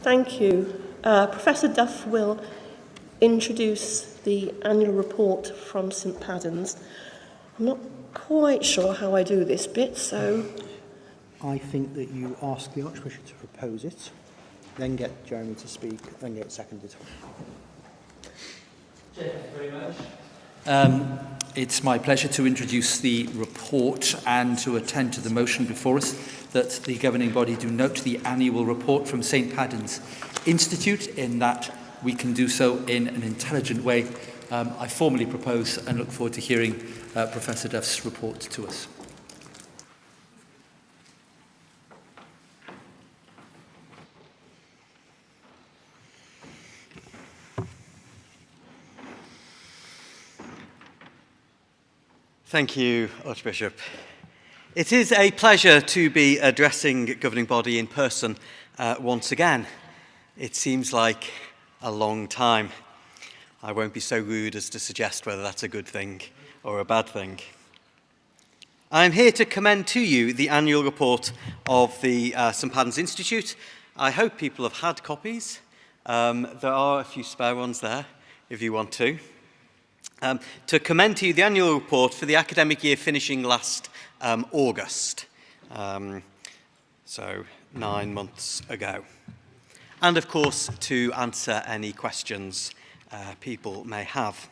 Thank you. Professor Duff will introduce the annual report from St Paddens. I'm not quite sure how I do this bit, so... I think that you ask the Archbishop to propose it, then get Jeremy to speak, then get it seconded. Thank you very much. It's my pleasure to introduce the report and to attend to the motion before us that the governing body do note the annual report from St Paddens Institute, in that we can do so in an intelligent way. I formally propose and look forward to hearing Professor Duff's report to us. Thank you, Archbishop. It is a pleasure to be addressing governing body in person once again. It seems like a long time. I won't be so rude as to suggest whether that's a good thing or a bad thing. I'm here to commend to you the annual report of the St Paddens Institute. I hope people have had copies. There are a few spare ones there if you want to. To commend to you the annual report for the academic year finishing last August, so 9 months ago. And of course, to answer any questions people may have.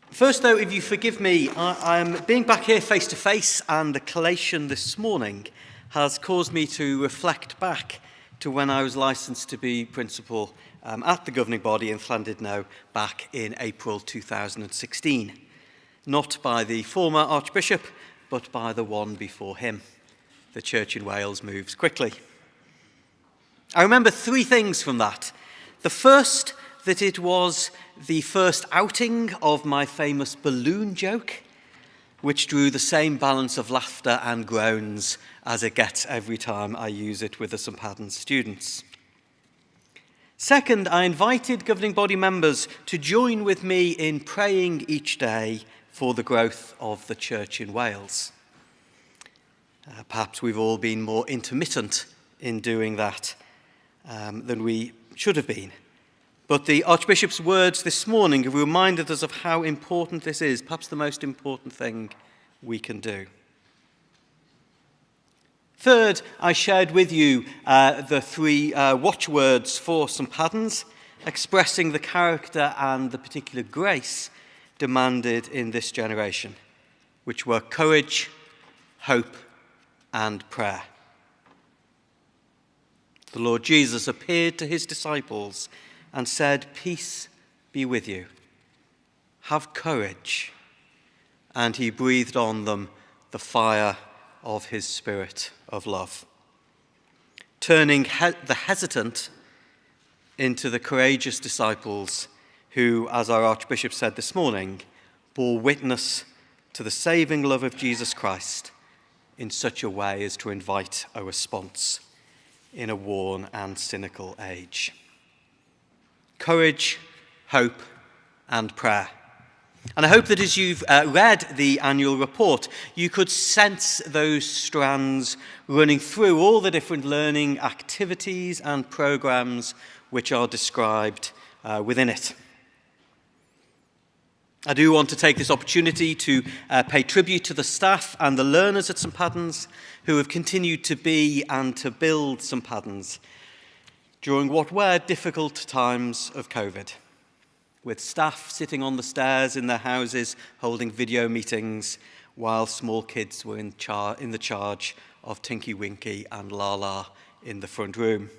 First though, if you forgive me, I'm being back here face to face, and the collation this morning has caused me to reflect back to when I was licensed to be principal at the governing body in Llandudno back in April 2016. Not by the former Archbishop, but by the one before him. The Church in Wales moves quickly. I remember 3 things from that. The first, that it was the first outing of my famous balloon joke, which drew the same balance of laughter and groans as it gets every time I use it with the St Paddens students. Second, I invited governing body members to join with me in praying each day for the growth of the Church in Wales. Perhaps we've all been more intermittent in doing that than we should have been. But the Archbishop's words this morning have reminded us of how important this is, perhaps the most important thing we can do. Third, I shared with you the 3 watchwords for St Paddens, expressing the character and the particular grace demanded in this generation, which were courage, hope, and prayer. The Lord Jesus appeared to his disciples and said, "Peace be with you. Have courage." And he breathed on them the fire of his Spirit of love, turning the hesitant into the courageous disciples who, as our Archbishop said this morning, bore witness to the saving love of Jesus Christ in such a way as to invite a response in a worn and cynical age. Courage, hope, and prayer. And I hope that as you've read the annual report, you could sense those strands running through all the different learning activities and programs which are described within it. I do want to take this opportunity to pay tribute to the staff and the learners at St Paddens who have continued to be and to build St Paddens during what were difficult times of COVID, with staff sitting on the stairs in their houses holding video meetings while small kids were in the charge of Tinky Winky and Lala in the front room,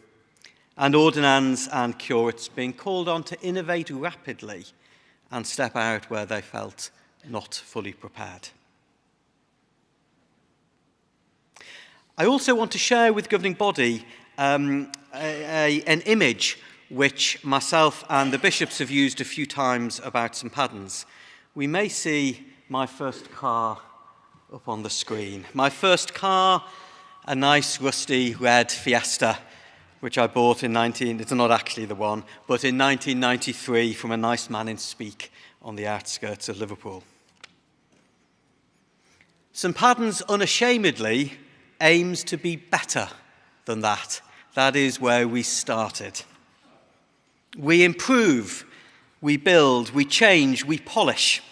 and ordinands and curates being called on to innovate rapidly and step out where they felt not fully prepared. I also want to share with governing body an image which myself and the bishops have used a few times about St Paddens. We may see my first car up on the screen. My first car, a nice rusty red Fiesta, which I bought it's not actually the one, but in 1993 from a nice man in Speke on the outskirts of Liverpool. St Paddens unashamedly aims to be better than that. That is where we started. We improve, we build, we change, we polish.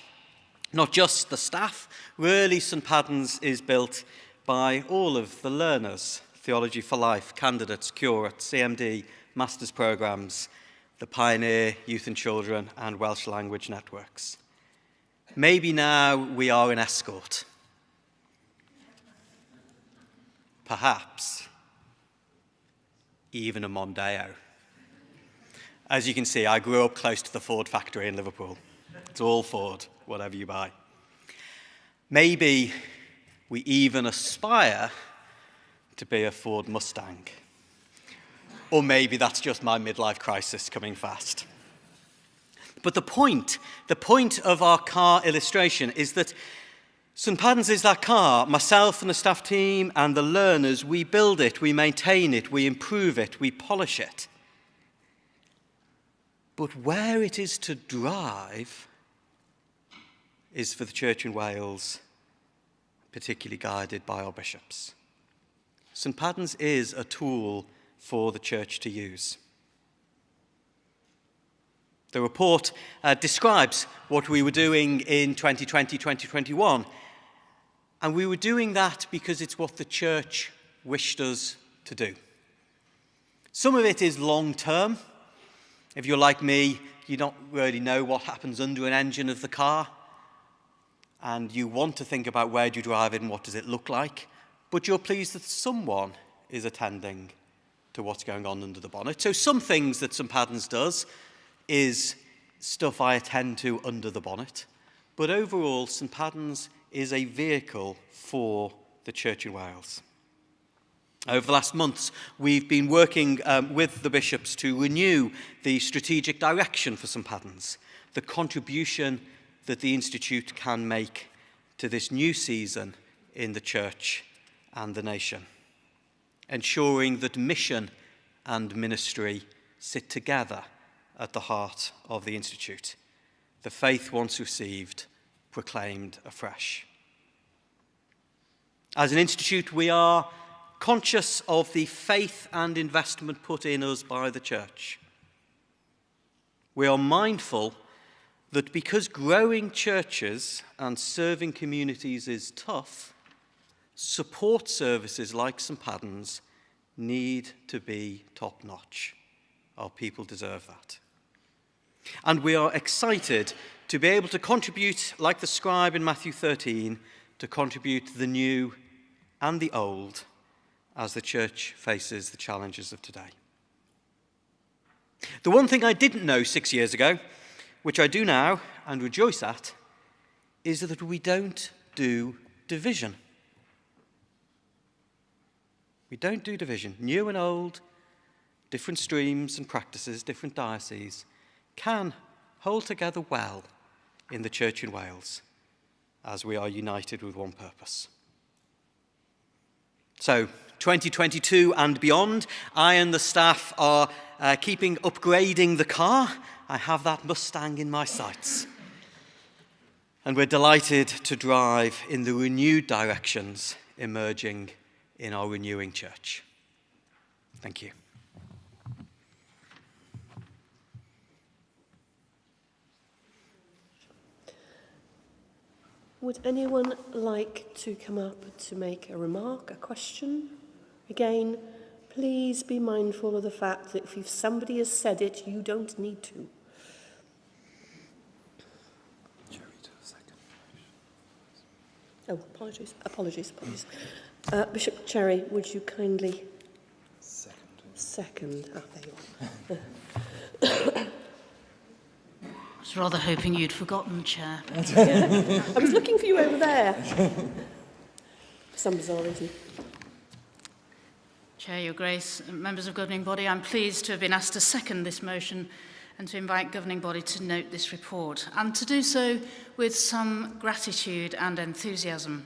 Not just the staff. Really, St Padden's is built by all of the learners, Theology for Life, candidates, curates, CMD, master's programmes, the Pioneer, Youth and Children and Welsh language networks. Maybe now we are an escort. Perhaps even a Mondeo. As you can see, I grew up close to the Ford factory in Liverpool. It's all Ford, whatever you buy. Maybe we even aspire to be a Ford Mustang. Or maybe that's just my midlife crisis coming fast. But the point of our car illustration is that St Padden's is that car. Myself and the staff team and the learners, we build it, we maintain it, we improve it, we polish it. But where it is to drive is for the Church in Wales, particularly guided by our bishops. St Padden's is a tool for the Church to use. The report describes what we were doing in 2020, 2021, and we were doing that because it's what the Church wished us to do. Some of it is long-term. If you're like me, you don't really know what happens under an engine of the car, and you want to think about where do you drive it and what does it look like, but you're pleased that someone is attending to what's going on under the bonnet. So some things that St Padden's does is stuff I attend to under the bonnet, but overall St Padden's is a vehicle for the Church in Wales. Over the last months, we've been working with the bishops to renew the strategic direction for St Padden's, the contribution that the Institute can make to this new season in the Church and the nation, ensuring that mission and ministry sit together at the heart of the Institute, the faith once received, proclaimed afresh. As an institute, we are conscious of the faith and investment put in us by the Church. We are mindful that because growing churches and serving communities is tough, support services like St Padden's need to be top-notch. Our people deserve that. And we are excited to be able to contribute, like the scribe in Matthew 13, to contribute the new and the old as the Church faces the challenges of today. The one thing I didn't know 6 years ago, which I do now and rejoice at, is that we don't do division. We don't do division. New and old, different streams and practices, different dioceses, can hold together well in the Church in Wales as we are united with one purpose. So, 2022 and beyond, I and the staff are keeping upgrading the car. I have that Mustang in my sights. And we're delighted to drive in the renewed directions emerging in our renewing church. Thank you. Would anyone like to come up to make a remark, a question? Again, please be mindful of the fact that if somebody has said it, you don't need to. Oh, apologies. Bishop Cherry, would you kindly... Second. Ah, there you are. I was rather hoping you'd forgotten, Chair. I was looking for you over there. For some bizarre reason. Chair, Your Grace, members of Governing Body, I'm pleased to have been asked to second this motion and to invite Governing Body to note this report, and to do so with some gratitude and enthusiasm.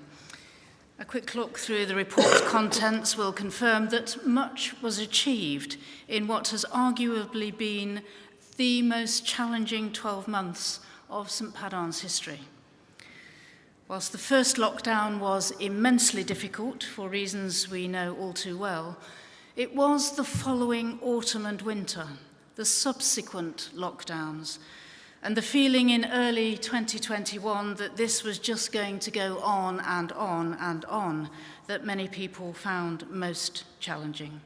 A quick look through the report's contents will confirm that much was achieved in what has arguably been the most challenging 12 months of St Padden's history. Whilst the first lockdown was immensely difficult for reasons we know all too well, It was the following autumn and winter, the subsequent lockdowns, and the feeling in early 2021 that this was just going to go on and on and on that many people found most challenging.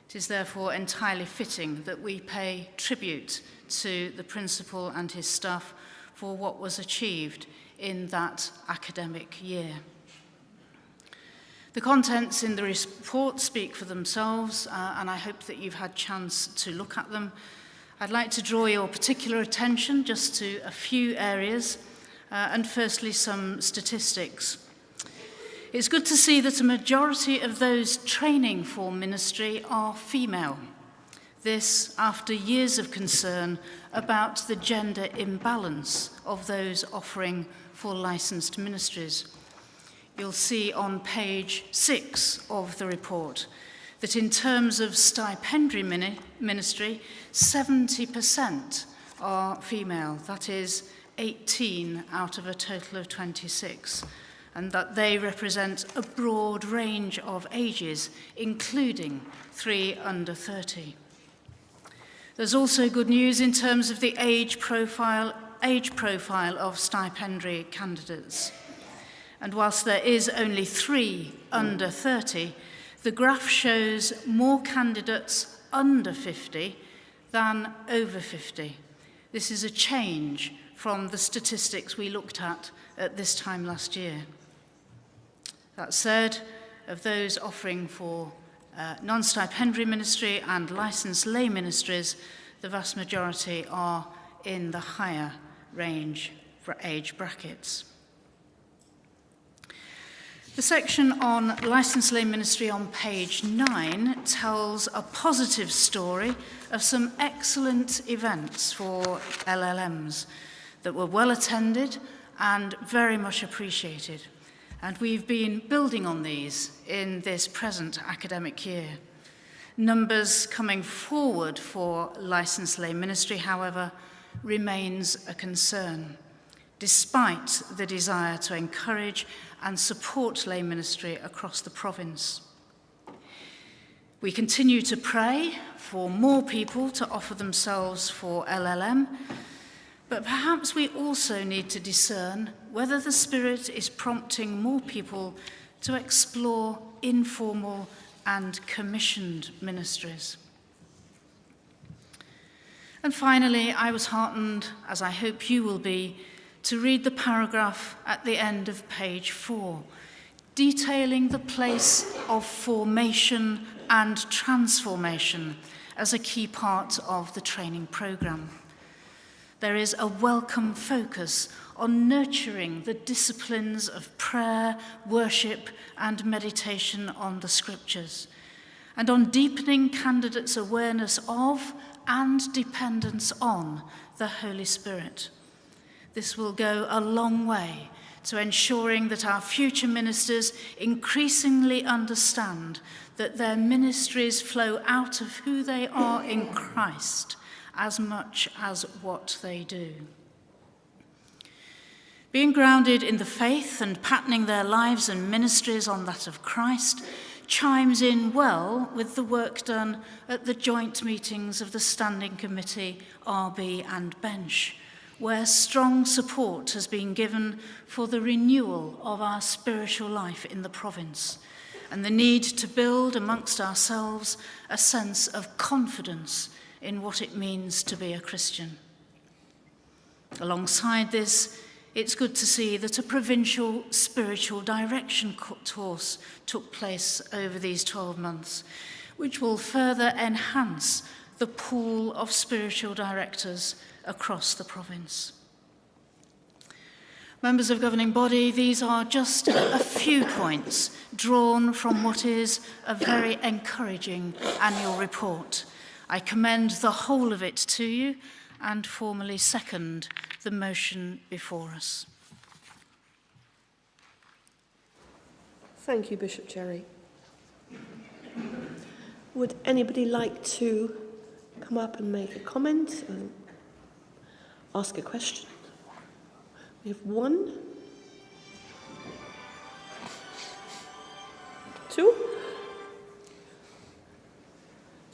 It is therefore entirely fitting that we pay tribute to the principal and his staff for what was achieved in that academic year. The contents in the report speak for themselves, and I hope that you've had a chance to look at them. I'd like to draw your particular attention just to a few areas, and firstly some statistics. It's good to see that a majority of those training for ministry are female. This after years of concern about the gender imbalance of those offering for licensed ministries. You'll see on page 6 of the report that in terms of stipendiary ministry, 70% are female. That is 18 out of a total of 26, and that they represent a broad range of ages, including 3 under 30. There's also good news in terms of the age profile of stipendiary candidates. And whilst there is only 3 under 30, the graph shows more candidates under 50 than over 50. This is a change from the statistics we looked at this time last year. That said, of those offering for non-stipendiary ministry and licensed lay ministries, the vast majority are in the higher range for age brackets. The section on licensed lay ministry on page 9 tells a positive story of some excellent events for LLMs that were well attended and very much appreciated. And we've been building on these in this present academic year. Numbers coming forward for licensed lay ministry, however, remains a concern, despite the desire to encourage and support lay ministry across the province. We continue to pray for more people to offer themselves for LLM, but perhaps we also need to discern whether the Spirit is prompting more people to explore informal and commissioned ministries. And finally, I was heartened, as I hope you will be, to read the paragraph at the end of page 4, detailing the place of formation and transformation as a key part of the training programme. There is a welcome focus on nurturing the disciplines of prayer, worship, and meditation on the scriptures, and on deepening candidates' awareness of and dependence on the Holy Spirit. This will go a long way to ensuring that our future ministers increasingly understand that their ministries flow out of who they are in Christ as much as what they do. Being grounded in the faith and patterning their lives and ministries on that of Christ chimes in well with the work done at the joint meetings of the Standing Committee, RB and Bench, where strong support has been given for the renewal of our spiritual life in the province and the need to build amongst ourselves a sense of confidence in what it means to be a Christian. Alongside this, it's good to see that a provincial spiritual direction course took place over these 12 months, which will further enhance the pool of spiritual directors across the province. Members of governing body, these are just a few points drawn from what is a very encouraging annual report. I commend the whole of it to you and formally second the motion before us. Thank you, Bishop Jerry. Would anybody like to come up and make a comment and ask a question? We have 1, 2.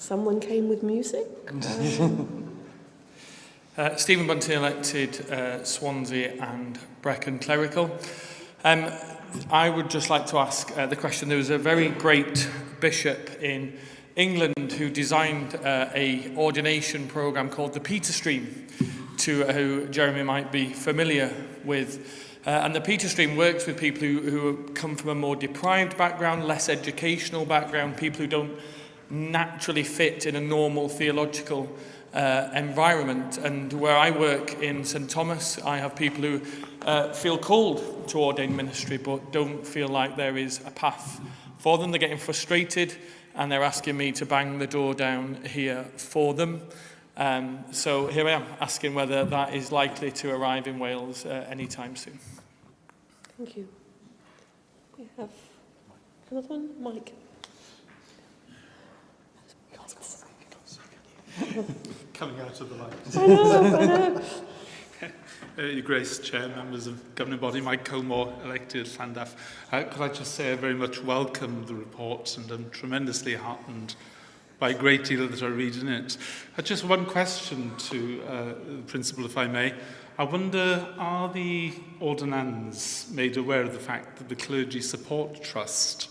Someone came with music. Stephen Bunty, elected Swansea and Brecon Clerical. I would just like to ask the question. There was a very great bishop in England who designed a ordination programme called the Peter Stream, who Jeremy might be familiar with. And the Peter Stream works with people who come from a more deprived background, less educational background, people who don't naturally fit in a normal theological environment. And where I work in St Thomas, I have people who feel called to ordain ministry but don't feel like there is a path for them. They're getting frustrated and they're asking me to bang the door down here for them. So here I am asking whether that is likely to arrive in Wales anytime soon. Thank you. We have another one, Mike. Coming out of the light. I know. Your Grace, Chair, members of Governing Body, Mike Colmore, elected Llandaff. Could I just say I very much welcome the report and I'm tremendously heartened by a great deal that I read in it. Just one question to the Principal, if I may. I wonder, are the ordinands made aware of the fact that the Clergy Support Trust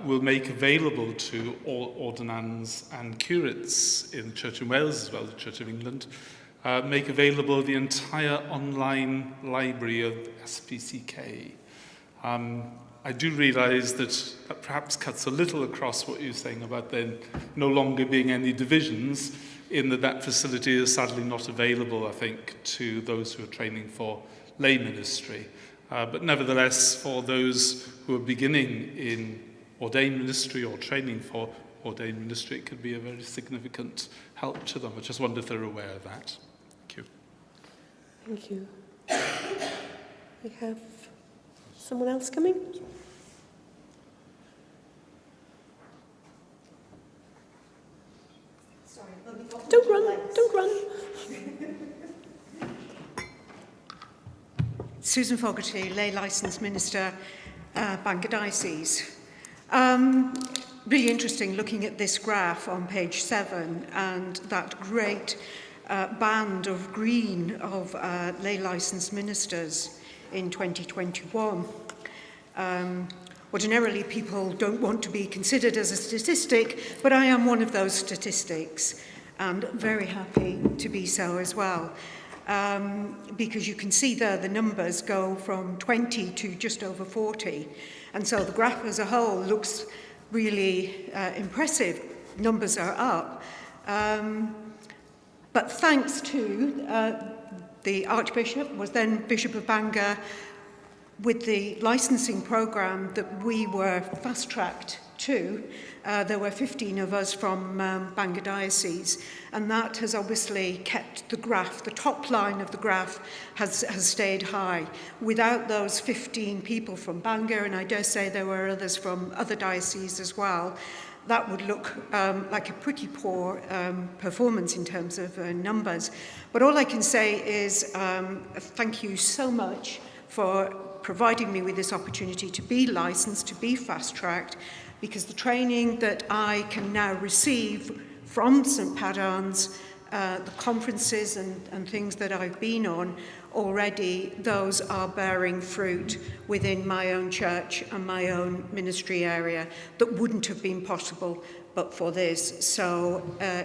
will make available to all ordinands and curates in the Church in Wales as well as the Church of England, make available the entire online library of SPCK? I do realise that perhaps cuts a little across what you're saying about there no longer being any divisions, in that facility is sadly not available, I think, to those who are training for lay ministry. But nevertheless, for those who are beginning in ordained ministry or training for ordained ministry, it could be a very significant help to them. I just wonder if they're aware of that. Thank you. Thank you. We have someone else coming? Sorry, don't run. Susan Fogarty, lay licensed minister, Bangor Diocese. Really interesting looking at this graph on page 7 and that great band of green of lay licensed ministers in 2021. Ordinarily, people don't want to be considered as a statistic, but I am one of those statistics and very happy to be so as well. Because you can see there the numbers go from 20 to just over 40. And so the graph as a whole looks really impressive. Numbers are up. But thanks to the Archbishop, was then Bishop of Bangor, with the licensing programme that we were fast-tracked to, there were 15 of us from Bangor Diocese, and that has obviously kept the graph, the top line of the graph has stayed high. Without those 15 people from Bangor, and I dare say there were others from other dioceses as well, that would look like a pretty poor performance in terms of numbers. But all I can say is thank you so much for providing me with this opportunity to be licensed, to be fast-tracked, because the training that I can now receive from St Padans, the conferences and things that I've been on already, those are bearing fruit within my own church and my own ministry area that wouldn't have been possible but for this. So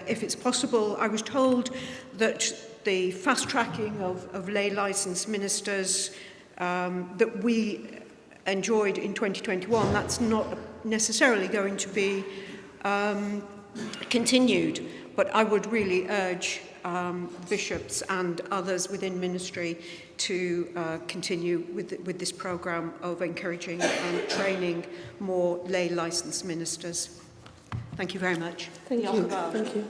if it's possible, I was told that the fast-tracking of lay licensed ministers that we enjoyed in 2021, that's not necessarily going to be continued, but I would really urge bishops and others within ministry to continue with this programme of encouraging and training more lay licensed ministers. Thank you very much. Thank you.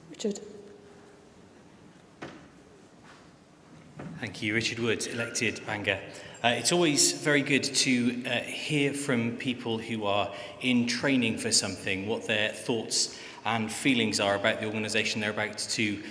Richard. Thank you. Richard Wood, elected Bangor. It's always very good to hear from people who are in training for something, what their thoughts and feelings are about the organisation they're about to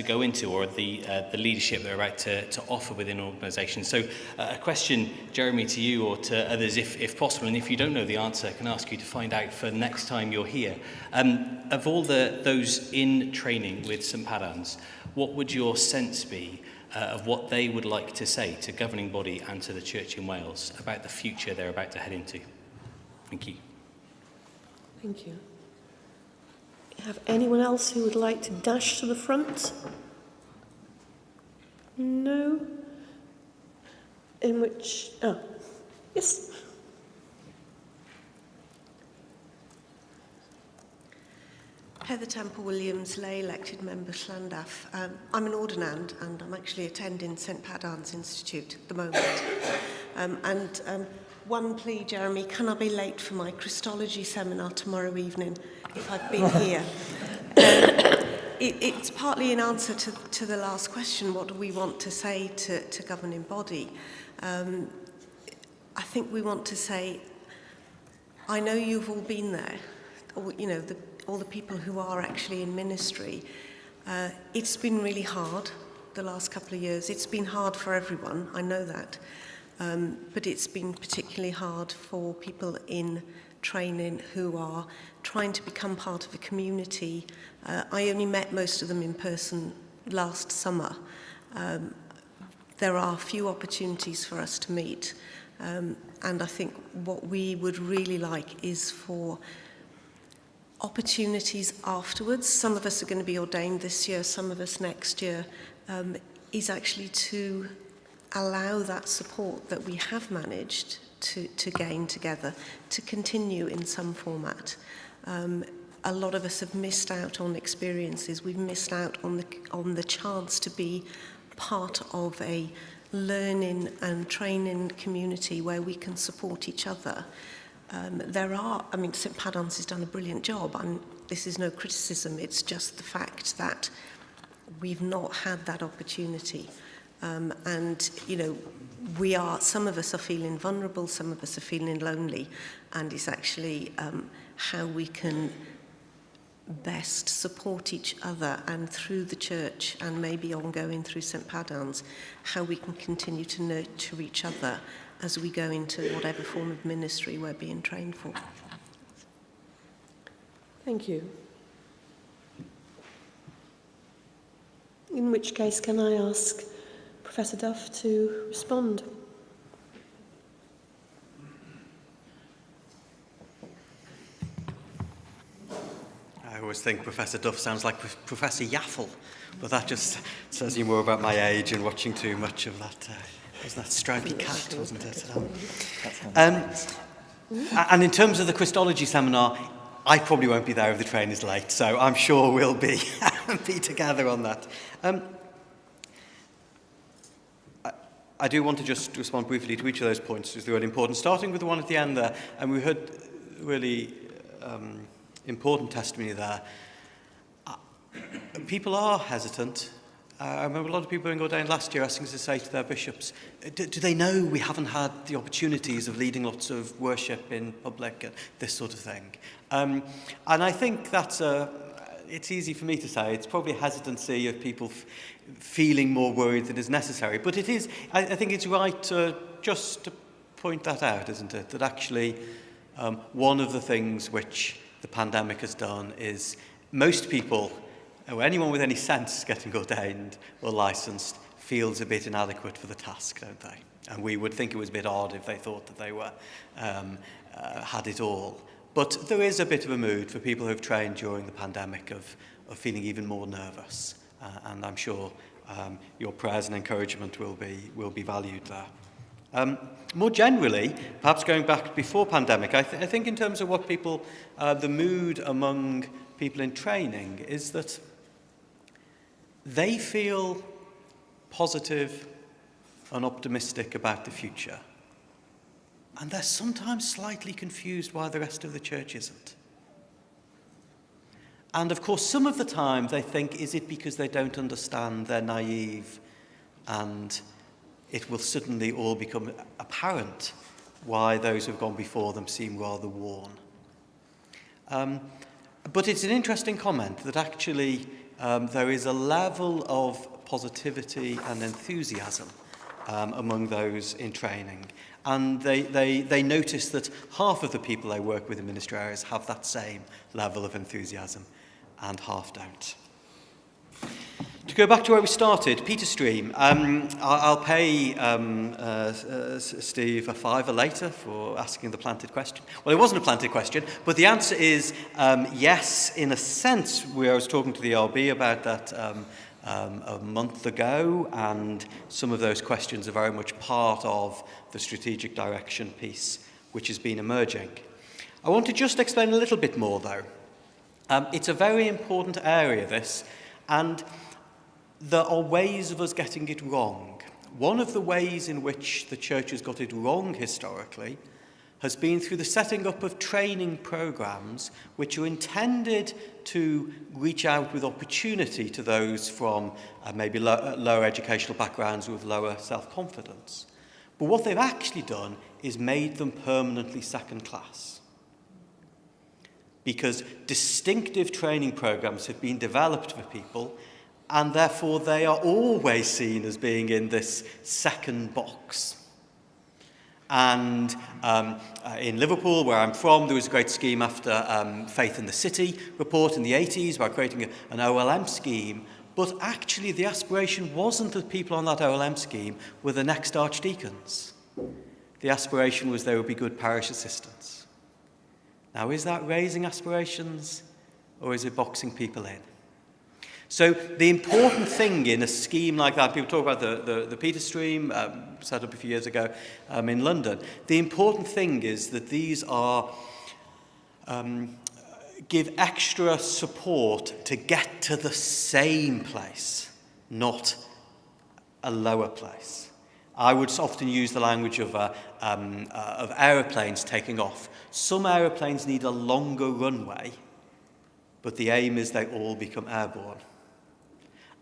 go into, or the leadership they're about to offer within an organisation. So a question, Jeremy, to you or to others, if possible, and if you don't know the answer, I can ask you to find out for the next time you're here. Of all those in training with St Padans, what would your sense be of what they would like to say to governing body and to the Church in Wales about the future they're about to head into? Thank you. Thank you. Have anyone else who would like to dash to the front? No? In which... Oh, yes. Heather Temple-Williams, lay elected member Llandaff. I'm an ordinand and I'm actually attending St Padans Institute at the moment. One plea, Jeremy, can I be late for my Christology seminar tomorrow evening if I've been here? It's partly in answer to the last question, what do we want to say to governing body? I think we want to say, I know you've all been there, or, you know, all the people who are actually in ministry. It's been really hard the last couple of years. It's been hard for everyone, I know that. But it's been particularly hard for people in training who are trying to become part of a community. I only met most of them in person last summer. There are few opportunities for us to meet. And I think what we would really like is for opportunities afterwards. Some of us are going to be ordained this year, some of us next year, is actually to allow that support that we have managed to gain together to continue in some format. A lot of us have missed out on experiences. We've missed out on the chance to be part of a learning and training community where we can support each other. St Padans has done a brilliant job, and this is no criticism, it's just the fact that we've not had that opportunity. And, you know, some of us are feeling vulnerable, some of us are feeling lonely, and it's actually how we can best support each other, and through the church and maybe ongoing through St Padans, how we can continue to nurture each other as we go into whatever form of ministry we're being trained for. Thank you. In which case, can I ask Professor Duff to respond? I always think Professor Duff sounds like Professor Yaffle, but that just says you more about my age and watching too much of that. Was that Stripey Cat, wasn't it? And in terms of the Christology seminar, I probably won't be there if the train is late, so I'm sure we'll be together on that. I do want to just respond briefly to each of those points, because they're really important, starting with the one at the end there, and we heard really important testimony there. People are hesitant. I remember a lot of people being ordained last year asking us to say to their bishops, do they know we haven't had the opportunities of leading lots of worship in public and this sort of thing? And I think that's it's easy for me to say. It's probably a hesitancy of people feeling more worried than is necessary. But it is, I think it's right just to point that out, isn't it? That actually one of the things which the pandemic has done is most people, or anyone with any sense getting ordained or licensed, feels a bit inadequate for the task, don't they? And we would think it was a bit odd if they thought that they were had it all. But there is a bit of a mood for people who've trained during the pandemic of feeling even more nervous. And I'm sure your prayers and encouragement will be valued there. More generally, perhaps going back before pandemic, I think in terms of what people, the mood among people in training is that they feel positive and optimistic about the future. And they're sometimes slightly confused why the rest of the church isn't. And of course, some of the time they think, is it because they don't understand, they're naive, and it will suddenly all become apparent why those who've gone before them seem rather worn. But it's an interesting comment that actually there is a level of positivity and enthusiasm among those in training. And they notice that half of the people they work with in ministry areas have that same level of enthusiasm and half don't. To go back to where we started, Peter Stream, I'll pay Steve a £5 later for asking the planted question. Well, it wasn't a planted question, but the answer is yes, in a sense. Where I was talking to the RB about that a month ago, and some of those questions are very much part of the strategic direction piece which has been emerging. I want to just explain a little bit more, though. It's a very important area, this, and there are ways of us getting it wrong. One of the ways in which the church has got it wrong historically has been through the setting up of training programs which are intended to reach out with opportunity to those from maybe lower educational backgrounds with lower self-confidence. But what they've actually done is made them permanently second class. Because distinctive training programs have been developed for people, and therefore they are always seen as being in this second box. And in Liverpool, where I'm from, there was a great scheme after Faith in the City report in the 80s about creating an OLM scheme. But actually the aspiration wasn't that people on that OLM scheme were the next archdeacons. The aspiration was they would be good parish assistants. Now, is that raising aspirations, or is it boxing people in? So the important thing in a scheme like that, people talk about the Peter Stream, set up a few years ago in London. The important thing is that these are give extra support to get to the same place, not a lower place. I would often use the language of aeroplanes taking off. Some aeroplanes need a longer runway, but the aim is they all become airborne.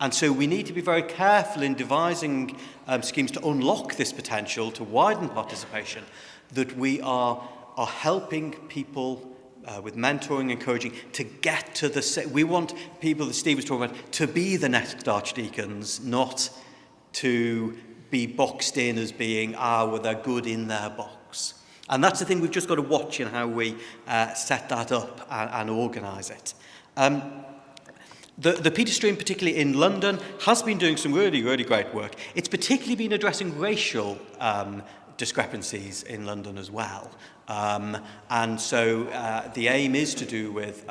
And so we need to be very careful in devising schemes to unlock this potential, to widen participation, that we are helping people with mentoring, encouraging, to get to the... We want people that Steve was talking about to be the next archdeacons, not to be boxed in as being, well, they're good in their box. And that's the thing we've just got to watch in how we set that up and organise it. The Peter Stream, particularly in London, has been doing some really, really great work. It's particularly been addressing racial discrepancies in London as well. And so the aim is to do with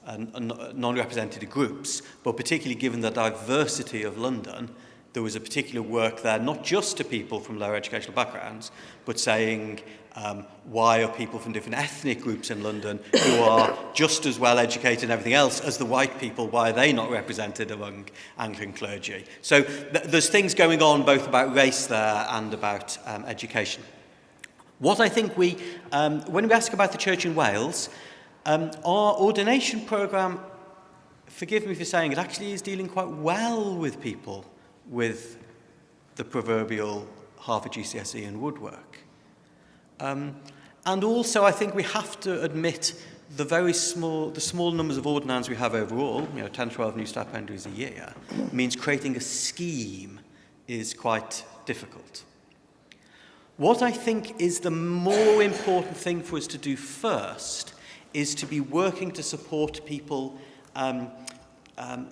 non-represented groups, but particularly given the diversity of London, there was a particular work there, not just to people from lower educational backgrounds, but saying why are people from different ethnic groups in London who are just as well educated and everything else as the white people, why are they not represented among Anglican clergy? So there's things going on both about race there and about education. What I think when we ask about the church in Wales, our ordination programme, forgive me for saying it, actually is dealing quite well with people with the proverbial Harvard GCSE and woodwork. And also I think we have to admit the small numbers of ordinands we have overall, 10, 12 new stipendiaries a year, means creating a scheme is quite difficult. What I think is the more important thing for us to do first is to be working to support people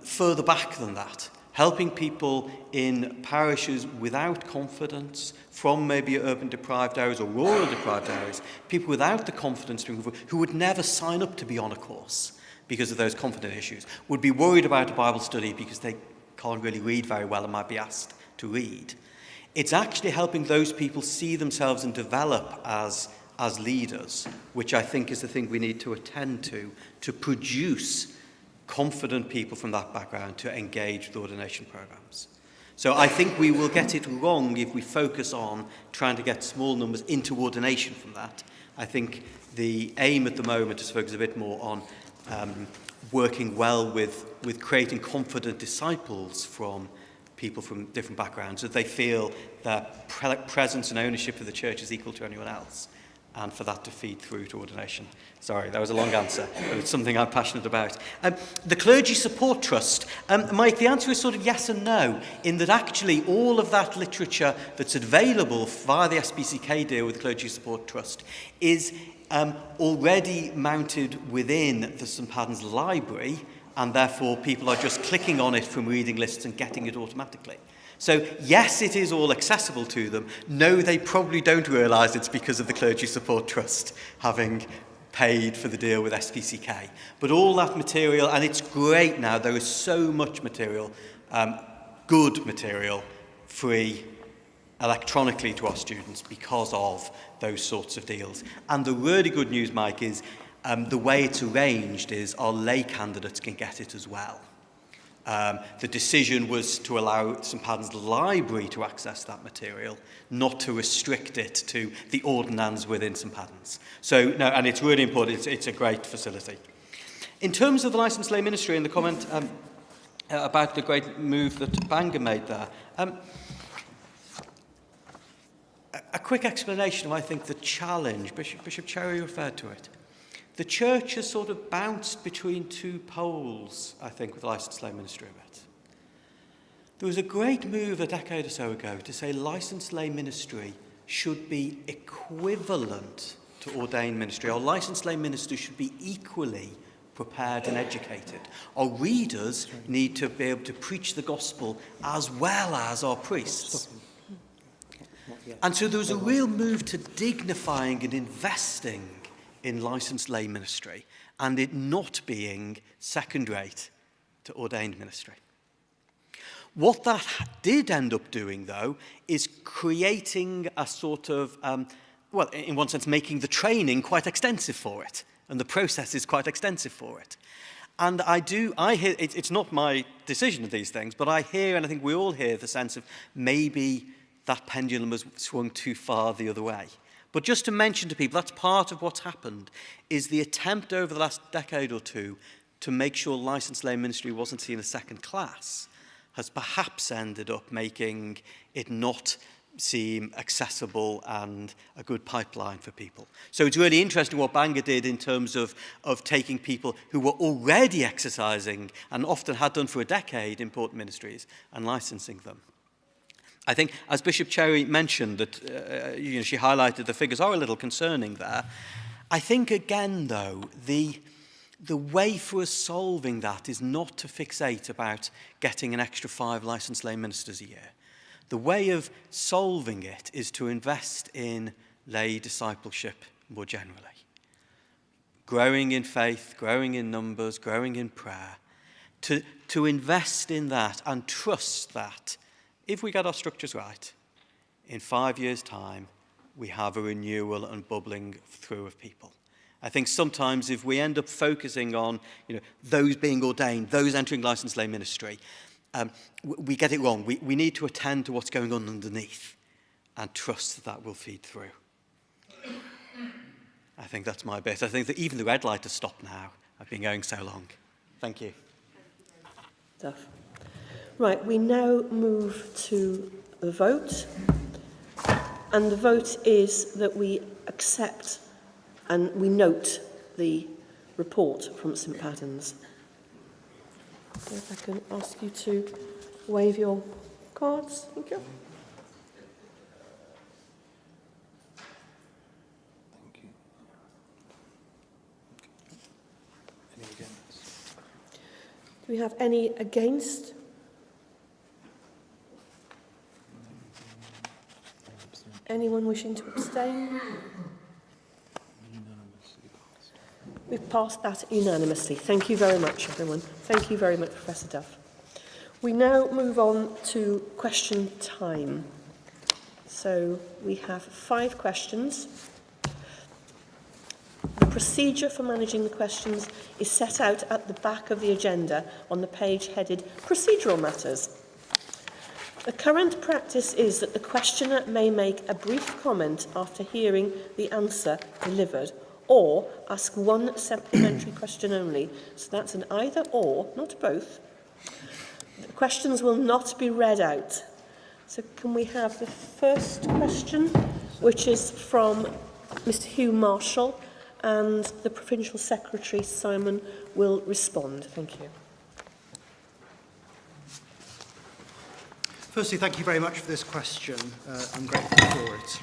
further back than that, helping people in parishes without confidence, from maybe urban deprived areas or rural deprived areas, people without the confidence to move forward, who would never sign up to be on a course because of those confidence issues, would be worried about a Bible study because they can't really read very well and might be asked to read. It's actually helping those people see themselves and develop as leaders, which I think is the thing we need to attend to produce confident people from that background to engage with ordination programs. So I think we will get it wrong if we focus on trying to get small numbers into ordination from that. I think the aim at the moment is to focus a bit more on working well with creating confident disciples from people from different backgrounds, that they feel their presence and ownership of the church is equal to anyone else, and for that to feed through to ordination. Sorry, that was a long answer, but it's something I'm passionate about. The Clergy Support Trust, Mike, the answer is sort of yes and no, in that actually all of that literature that's available via the SPCK deal with the Clergy Support Trust is already mounted within the St Padden's Library, and therefore people are just clicking on it from reading lists and getting it automatically. So, yes, it is all accessible to them. No, they probably don't realise it's because of the Clergy Support Trust having paid for the deal with SPCK. But all that material, and it's great now, there is so much material, good material, free electronically to our students because of those sorts of deals. And the really good news, Mike, is the way it's arranged is our lay candidates can get it as well. The decision was to allow St Padden's Library to access that material, not to restrict it to the ordinands within St Padden's. So, no, and it's really important. It's a great facility. In terms of the licensed lay ministry and the comment about the great move that Bangor made there, a quick explanation of, I think, the challenge. Bishop Cherry referred to it. The church has sort of bounced between two poles, I think, with licensed lay ministry a bit. There was a great move a decade or so ago to say licensed lay ministry should be equivalent to ordained ministry. Our licensed lay ministers should be equally prepared and educated. Our readers need to be able to preach the gospel as well as our priests. And so there was a real move to dignifying and investing in licensed lay ministry, and it not being second-rate to ordained ministry. What that did end up doing, though, is creating a sort of, well, in one sense, making the training quite extensive for it, and the process is quite extensive for it. And I hear, it's not my decision of these things, but I hear, and I think we all hear, the sense of maybe that pendulum has swung too far the other way. But just to mention to people, that's part of what's happened, is the attempt over the last decade or two to make sure licensed lay ministry wasn't seen as second class has perhaps ended up making it not seem accessible and a good pipeline for people. So it's really interesting what Bangor did in terms of taking people who were already exercising and often had done for a decade important ministries and licensing them. I think, as Bishop Cherry mentioned, that she highlighted the figures are a little concerning there. I think, again, though, the way for us solving that is not to fixate about getting an extra 5 licensed lay ministers a year. The way of solving it is to invest in lay discipleship more generally. Growing in faith, growing in numbers, growing in prayer. To invest in that and trust that if we get our structures right, in 5 years' time, we have a renewal and bubbling through of people. I think sometimes if we end up focusing on those being ordained, those entering licensed lay ministry, we get it wrong. We need to attend to what's going on underneath and trust that will feed through. I think that's my bit. I think that even the red light has stopped now. I've been going so long. Thank you. Stuff. Right, we now move to the vote. And the vote is that we accept and we note the report from St Padden's. If I can ask you to wave your cards. Thank you. Thank you. Any against? Do we have any against? Anyone wishing to abstain? We've passed that unanimously. Thank you very much, everyone. Thank you very much, Professor Duff. We now move on to question time. So we have 5 questions. The procedure for managing the questions is set out at the back of the agenda on the page headed Procedural Matters. The current practice is that the questioner may make a brief comment after hearing the answer delivered, or ask one supplementary question only. So that's an either or, not both. The questions will not be read out. So can we have the first question, which is from Mr. Hugh Marshall, and the Provincial Secretary, Simon, will respond. Thank you. Firstly, thank you very much for this question. I'm grateful for it.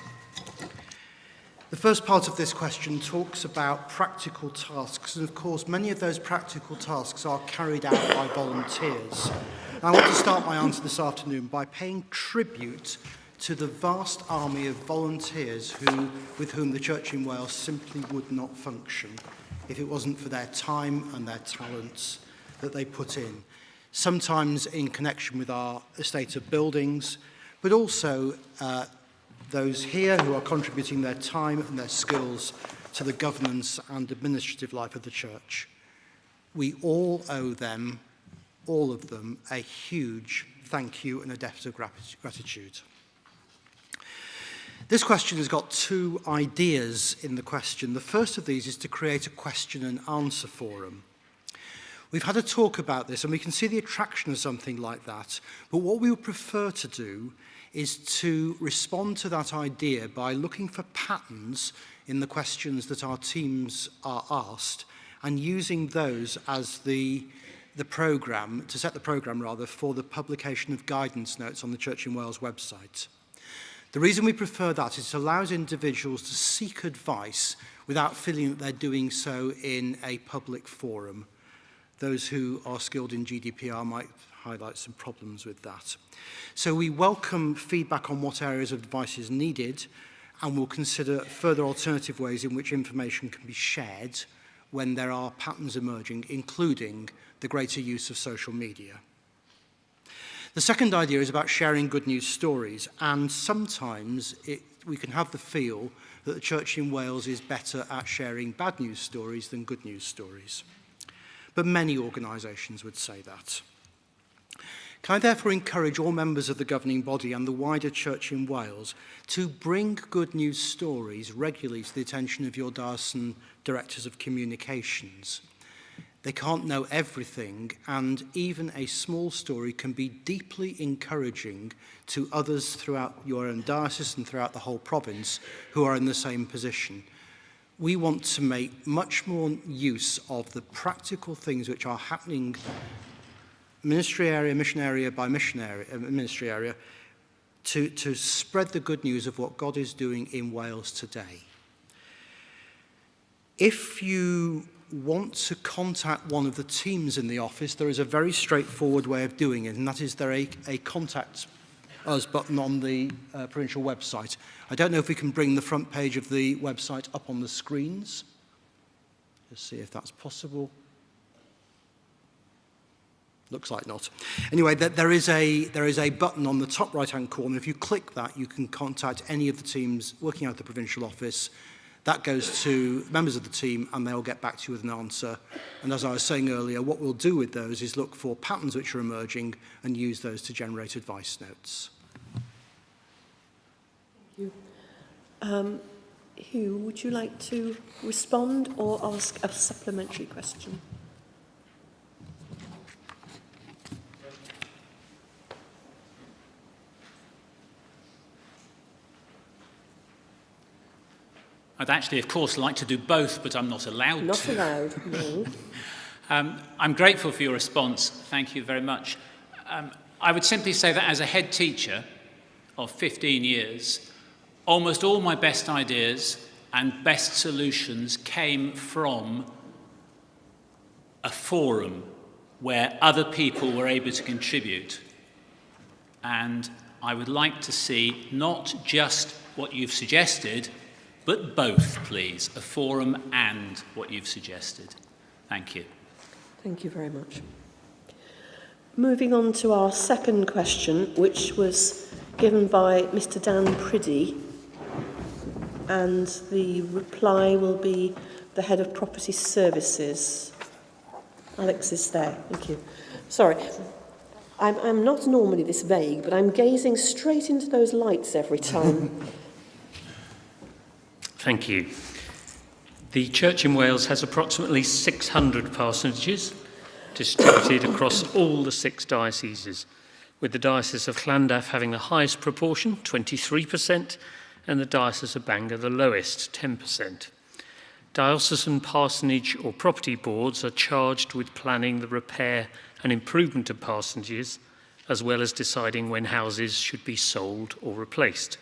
The first part of this question talks about practical tasks, and of course many of those practical tasks are carried out by volunteers. And I want to start my answer this afternoon by paying tribute to the vast army of volunteers with whom the Church in Wales simply would not function if it wasn't for their time and their talents that they put in, sometimes in connection with our estate of buildings, but also those here who are contributing their time and their skills to the governance and administrative life of the Church. We all owe them, all of them, a huge thank you and a debt of gratitude. This question has got two ideas in the question. The first of these is to create a question and answer forum. We've had a talk about this and we can see the attraction of something like that, but what we would prefer to do is to respond to that idea by looking for patterns in the questions that our teams are asked and using those as the programme, to set the programme rather, for the publication of guidance notes on the Church in Wales website. The reason we prefer that is it allows individuals to seek advice without feeling that they're doing so in a public forum. Those who are skilled in GDPR might highlight some problems with that. So we welcome feedback on what areas of advice is needed, and we'll consider further alternative ways in which information can be shared when there are patterns emerging, including the greater use of social media. The second idea is about sharing good news stories, and sometimes we can have the feel that the Church in Wales is better at sharing bad news stories than good news stories. But many organisations would say that. Can I therefore encourage all members of the governing body and the wider Church in Wales to bring good news stories regularly to the attention of your diocesan directors of communications? They can't know everything, and even a small story can be deeply encouraging to others throughout your own diocese and throughout the whole province who are in the same position. We want to make much more use of the practical things which are happening ministry area, mission area by mission area, ministry area, to spread the good news of what God is doing in Wales today. If you want to contact one of the teams in the office, there is a very straightforward way of doing it, and that is there a contact us button on the provincial website. I don't know if we can bring the front page of the website up on the screens. Just see if that's possible. Looks like not. Anyway, there is a button on the top right-hand corner. If you click that, you can contact any of the teams working out of the provincial office. That goes to members of the team, and they'll get back to you with an answer. And as I was saying earlier, what we'll do with those is look for patterns which are emerging and use those to generate advice notes. Thank you. Hugh, would you like to respond or ask a supplementary question? I'd actually, of course, like to do both, but I'm not allowed to. Not allowed, no. I'm grateful for your response. Thank you very much. I would simply say that as a head teacher of 15 years, almost all my best ideas and best solutions came from a forum where other people were able to contribute. And I would like to see not just what you've suggested, but both, please, a forum and what you've suggested. Thank you. Thank you very much. Moving on to our second question, which was given by Mr. Dan Priddy, and the reply will be the Head of Property Services. Alex is there. Thank you. Sorry. I'm not normally this vague, but I'm gazing straight into those lights every time. Thank you. The Church in Wales has approximately 600 parsonages. distributed across all the 6 dioceses, with the Diocese of Llandaff having the highest proportion, 23%, and the Diocese of Bangor the lowest, 10%. Diocesan parsonage or property boards are charged with planning the repair and improvement of parsonages, as well as deciding when houses should be sold or replaced.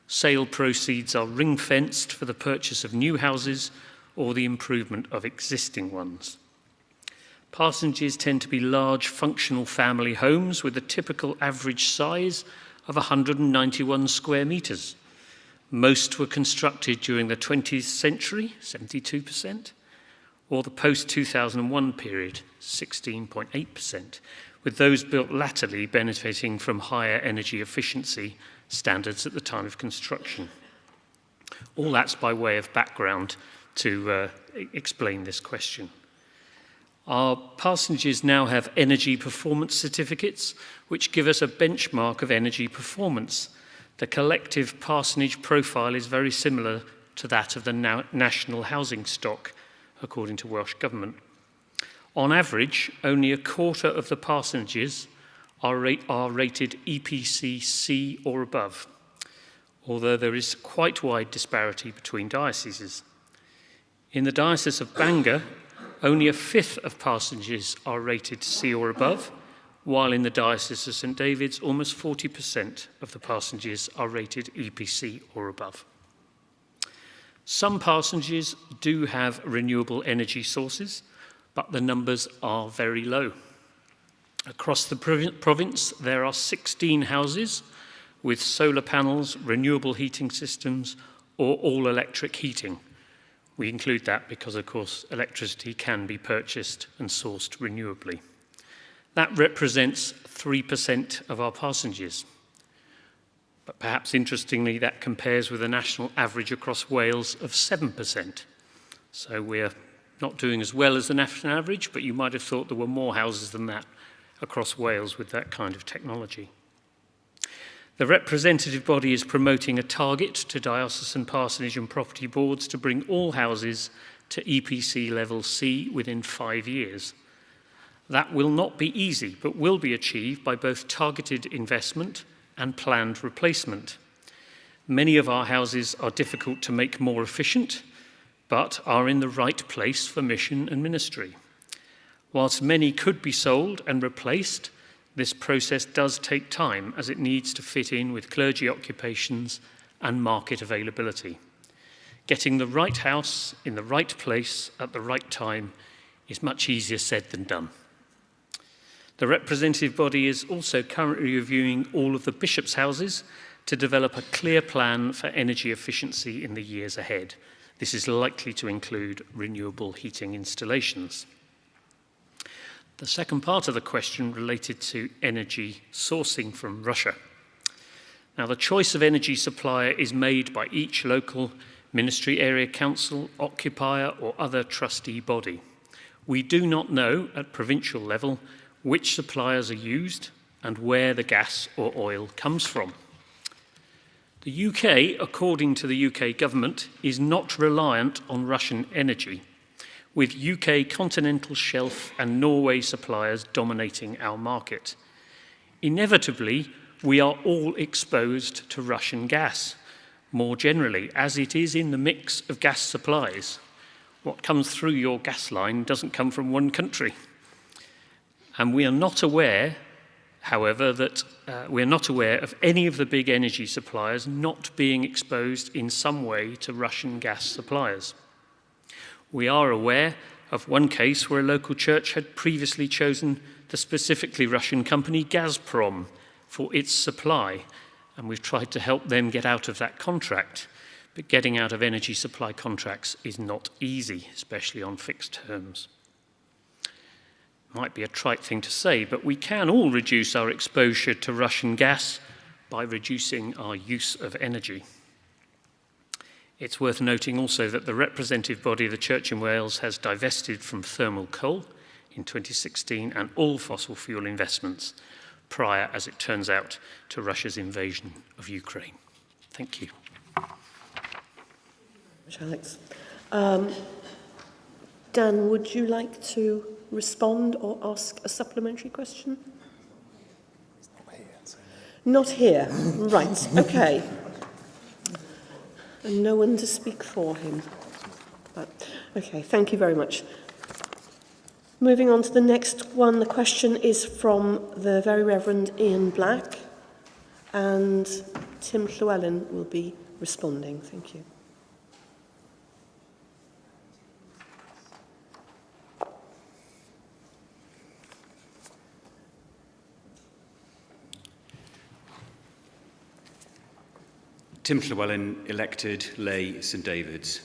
Sale proceeds are ring-fenced for the purchase of new houses or the improvement of existing ones. Parsonages tend to be large functional family homes with a typical average size of 191 square metres. Most were constructed during the 20th century, 72%, or the post-2001 period, 16.8%, with those built latterly benefiting from higher energy efficiency standards at the time of construction. All that's by way of background to explain this question. Our parsonages now have energy performance certificates, which give us a benchmark of energy performance. The collective parsonage profile is very similar to that of the national housing stock, according to Welsh Government. On average, only a quarter of the parsonages are rated EPC C or above, although there is quite wide disparity between dioceses. In the Diocese of Bangor, only a fifth of parsonages are rated C or above, while in the Diocese of St David's, almost 40% of the parsonages are rated EPC or above. Some parsonages do have renewable energy sources, but the numbers are very low. Across the province, there are 16 houses with solar panels, renewable heating systems, or all-electric heating. We include that because, of course, electricity can be purchased and sourced renewably. That represents 3% of our parsonages. But perhaps interestingly, that compares with a national average across Wales of 7%. So we're not doing as well as the national average, but you might have thought there were more houses than that across Wales with that kind of technology. The representative body is promoting a target to diocesan parsonage and property boards to bring all houses to EPC level C within 5 years. That will not be easy, but will be achieved by both targeted investment and planned replacement. Many of our houses are difficult to make more efficient, but are in the right place for mission and ministry. Whilst many could be sold and replaced, this process does take time as it needs to fit in with clergy occupations and market availability. Getting the right house in the right place at the right time is much easier said than done. The representative body is also currently reviewing all of the bishops' houses to develop a clear plan for energy efficiency in the years ahead. This is likely to include renewable heating installations. The second part of the question related to energy sourcing from Russia. Now, the choice of energy supplier is made by each local ministry, area council, occupier, or other trustee body. We do not know at provincial level which suppliers are used and where the gas or oil comes from. The UK, according to the UK government, is not reliant on Russian energy, with UK continental shelf and Norway suppliers dominating our market. Inevitably, we are all exposed to Russian gas, more generally, as it is in the mix of gas supplies. What comes through your gas line doesn't come from one country. And we are not aware, however, we are not aware of any of the big energy suppliers not being exposed in some way to Russian gas suppliers. We are aware of one case where a local church had previously chosen the specifically Russian company Gazprom for its supply, and we've tried to help them get out of that contract. But getting out of energy supply contracts is not easy, especially on fixed terms. Might be a trite thing to say, but we can all reduce our exposure to Russian gas by reducing our use of energy. It's worth noting also that the representative body of the Church in Wales has divested from thermal coal in 2016 and all fossil fuel investments prior, as it turns out, to Russia's invasion of Ukraine. Thank you. Alex. Dan, would you like to respond or ask a supplementary question? Not here. Right, okay. And no one to speak for him. But, okay, thank you very much. Moving on to the next one, the question is from the Very Reverend Ian Black, and Tim Llewellyn will be responding. Thank you. Tim Llewellyn, elected lay St David's.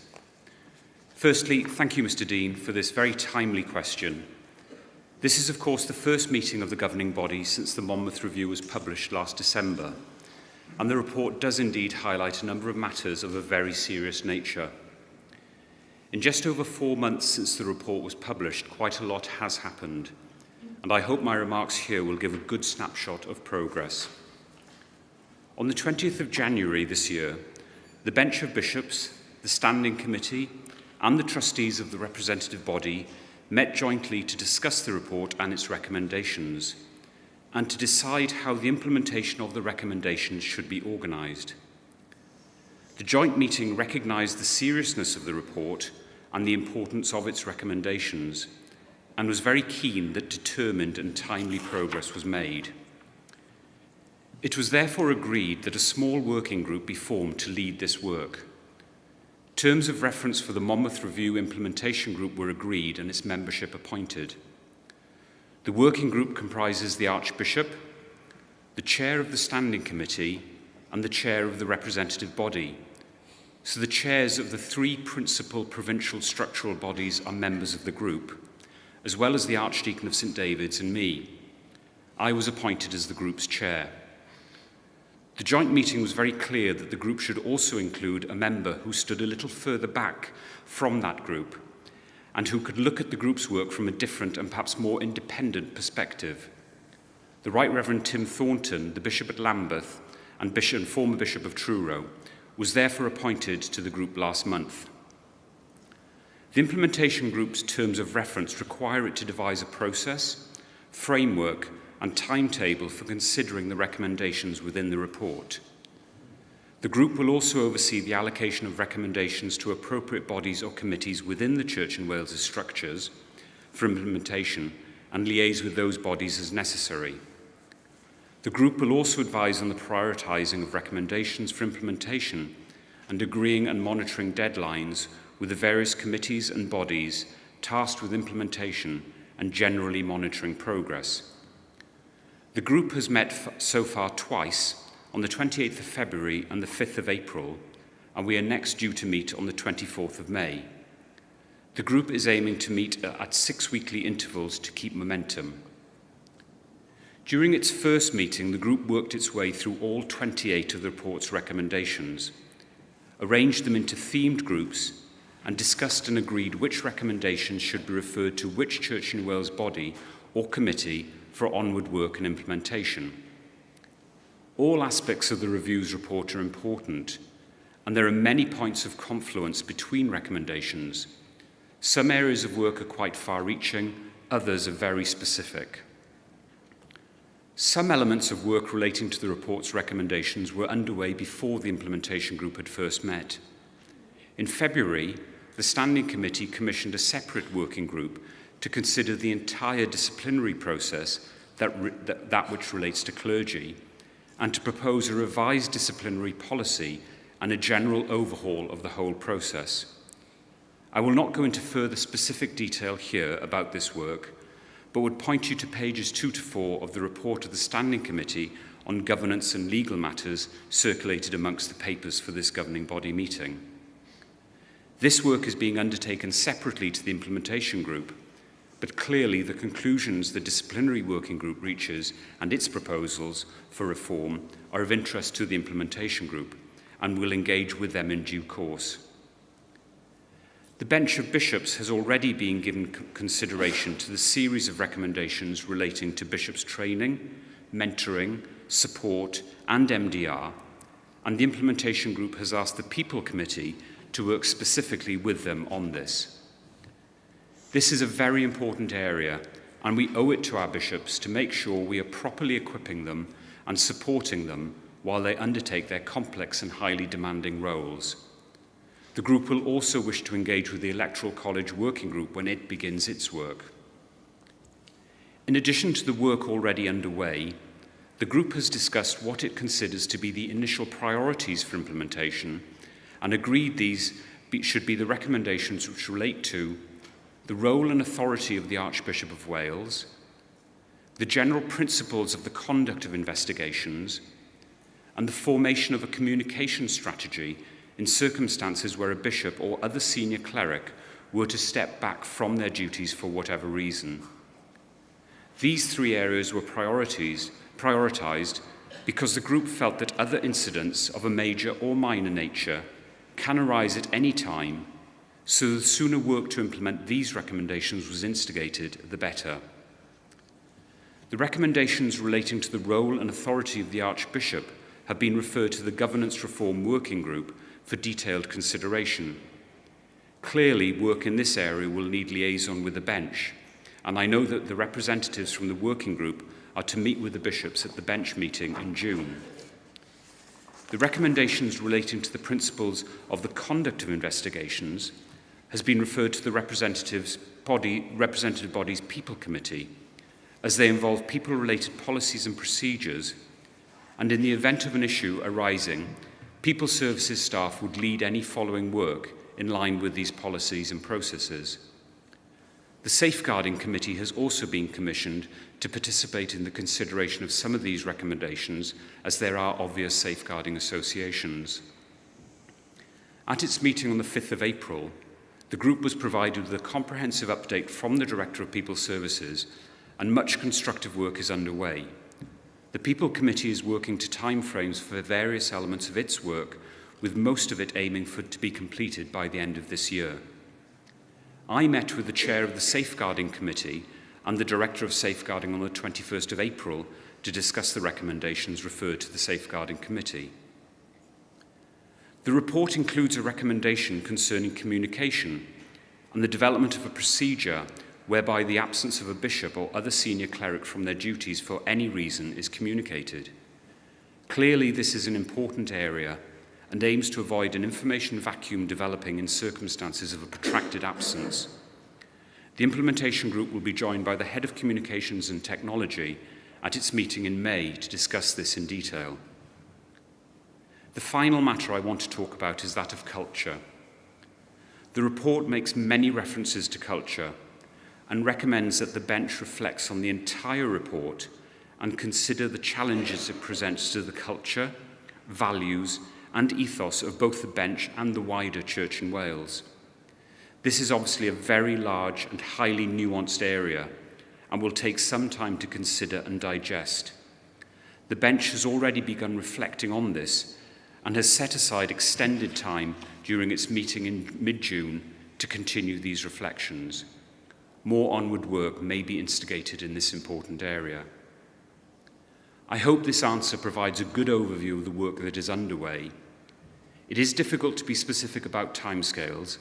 Firstly, thank you, Mr Dean, for this very timely question. This is, of course, the first meeting of the governing body since the Monmouth Review was published last December, and the report does indeed highlight a number of matters of a very serious nature. In just over 4 months since the report was published, quite a lot has happened, and I hope my remarks here will give a good snapshot of progress. On the 20th of January this year, the Bench of Bishops, the Standing Committee, and the trustees of the representative body met jointly to discuss the report and its recommendations, and to decide how the implementation of the recommendations should be organised. The joint meeting recognised the seriousness of the report and the importance of its recommendations, and was very keen that determined and timely progress was made. It was therefore agreed that a small working group be formed to lead this work. Terms of reference for the Monmouth Review Implementation Group were agreed and its membership appointed. The working group comprises the Archbishop, the chair of the Standing Committee, and the chair of the representative body. So the chairs of the 3 principal provincial structural bodies are members of the group, as well as the Archdeacon of St David's and me. I was appointed as the group's chair. The joint meeting was very clear that the group should also include a member who stood a little further back from that group and who could look at the group's work from a different and perhaps more independent perspective. The Right Reverend Tim Thornton, the Bishop at Lambeth and former Bishop of Truro, was therefore appointed to the group last month. The implementation group's terms of reference require it to devise a process, framework, and timetable for considering the recommendations within the report. The group will also oversee the allocation of recommendations to appropriate bodies or committees within the Church in Wales' structures for implementation and liaise with those bodies as necessary. The group will also advise on the prioritising of recommendations for implementation and agreeing and monitoring deadlines with the various committees and bodies tasked with implementation and generally monitoring progress. The group has met so far twice, on the 28th of February and the 5th of April, and we are next due to meet on the 24th of May. The group is aiming to meet at 6 weekly intervals to keep momentum. During its first meeting, the group worked its way through all 28 of the report's recommendations, arranged them into themed groups, and discussed and agreed which recommendations should be referred to which Church in Wales body or committee for onward work and implementation. All aspects of the review's report are important, and there are many points of confluence between recommendations. Some areas of work are quite far-reaching, others are very specific. Some elements of work relating to the report's recommendations were underway before the implementation group had first met. In February, the Standing Committee commissioned a separate working group to consider the entire disciplinary process, that which relates to clergy, and to propose a revised disciplinary policy and a general overhaul of the whole process. I will not go into further specific detail here about this work, but would point you to pages 2 to 4 of the report of the Standing Committee on Governance and Legal Matters circulated amongst the papers for this governing body meeting. This work is being undertaken separately to the implementation group, but clearly the conclusions the disciplinary working group reaches and its proposals for reform are of interest to the implementation group and will engage with them in due course. The Bench of Bishops has already been given consideration to the series of recommendations relating to bishops' training, mentoring, support, and MDR, and the implementation group has asked the People Committee to work specifically with them on this. This is a very important area, and we owe it to our bishops to make sure we are properly equipping them and supporting them while they undertake their complex and highly demanding roles. The group will also wish to engage with the Electoral College Working Group when it begins its work. In addition to the work already underway, the group has discussed what it considers to be the initial priorities for implementation and agreed these should be the recommendations which relate to the role and authority of the Archbishop of Wales, the general principles of the conduct of investigations, and the formation of a communication strategy in circumstances where a bishop or other senior cleric were to step back from their duties for whatever reason. These three areas were prioritised because the group felt that other incidents of a major or minor nature can arise at any time, so the sooner work to implement these recommendations was instigated, the better. The recommendations relating to the role and authority of the Archbishop have been referred to the Governance Reform Working Group for detailed consideration. Clearly, work in this area will need liaison with the bench, and I know that the representatives from the working group are to meet with the bishops at the bench meeting in June. The recommendations relating to the principles of the conduct of investigations has been referred to the representative body's People Committee, as they involve people-related policies and procedures, and in the event of an issue arising, People Services staff would lead any following work in line with these policies and processes. The Safeguarding Committee has also been commissioned to participate in the consideration of some of these recommendations, as there are obvious safeguarding associations. At its meeting on the 5th of April, the group was provided with a comprehensive update from the Director of People Services, and much constructive work is underway. The People Committee is working to timeframes for various elements of its work, with most of it aiming to be completed by the end of this year. I met with the chair of the Safeguarding Committee and the Director of Safeguarding on the 21st of April to discuss the recommendations referred to the Safeguarding Committee. The report includes a recommendation concerning communication and the development of a procedure whereby the absence of a bishop or other senior cleric from their duties for any reason is communicated. Clearly, this is an important area and aims to avoid an information vacuum developing in circumstances of a protracted absence. The implementation group will be joined by the Head of Communications and Technology at its meeting in May to discuss this in detail. The final matter I want to talk about is that of culture. The report makes many references to culture and recommends that the bench reflects on the entire report and consider the challenges it presents to the culture, values, and ethos of both the bench and the wider Church in Wales. This is obviously a very large and highly nuanced area and will take some time to consider and digest. The bench has already begun reflecting on this and has set aside extended time during its meeting in mid-June to continue these reflections. More onward work may be instigated in this important area. I hope this answer provides a good overview of the work that is underway. It is difficult to be specific about timescales,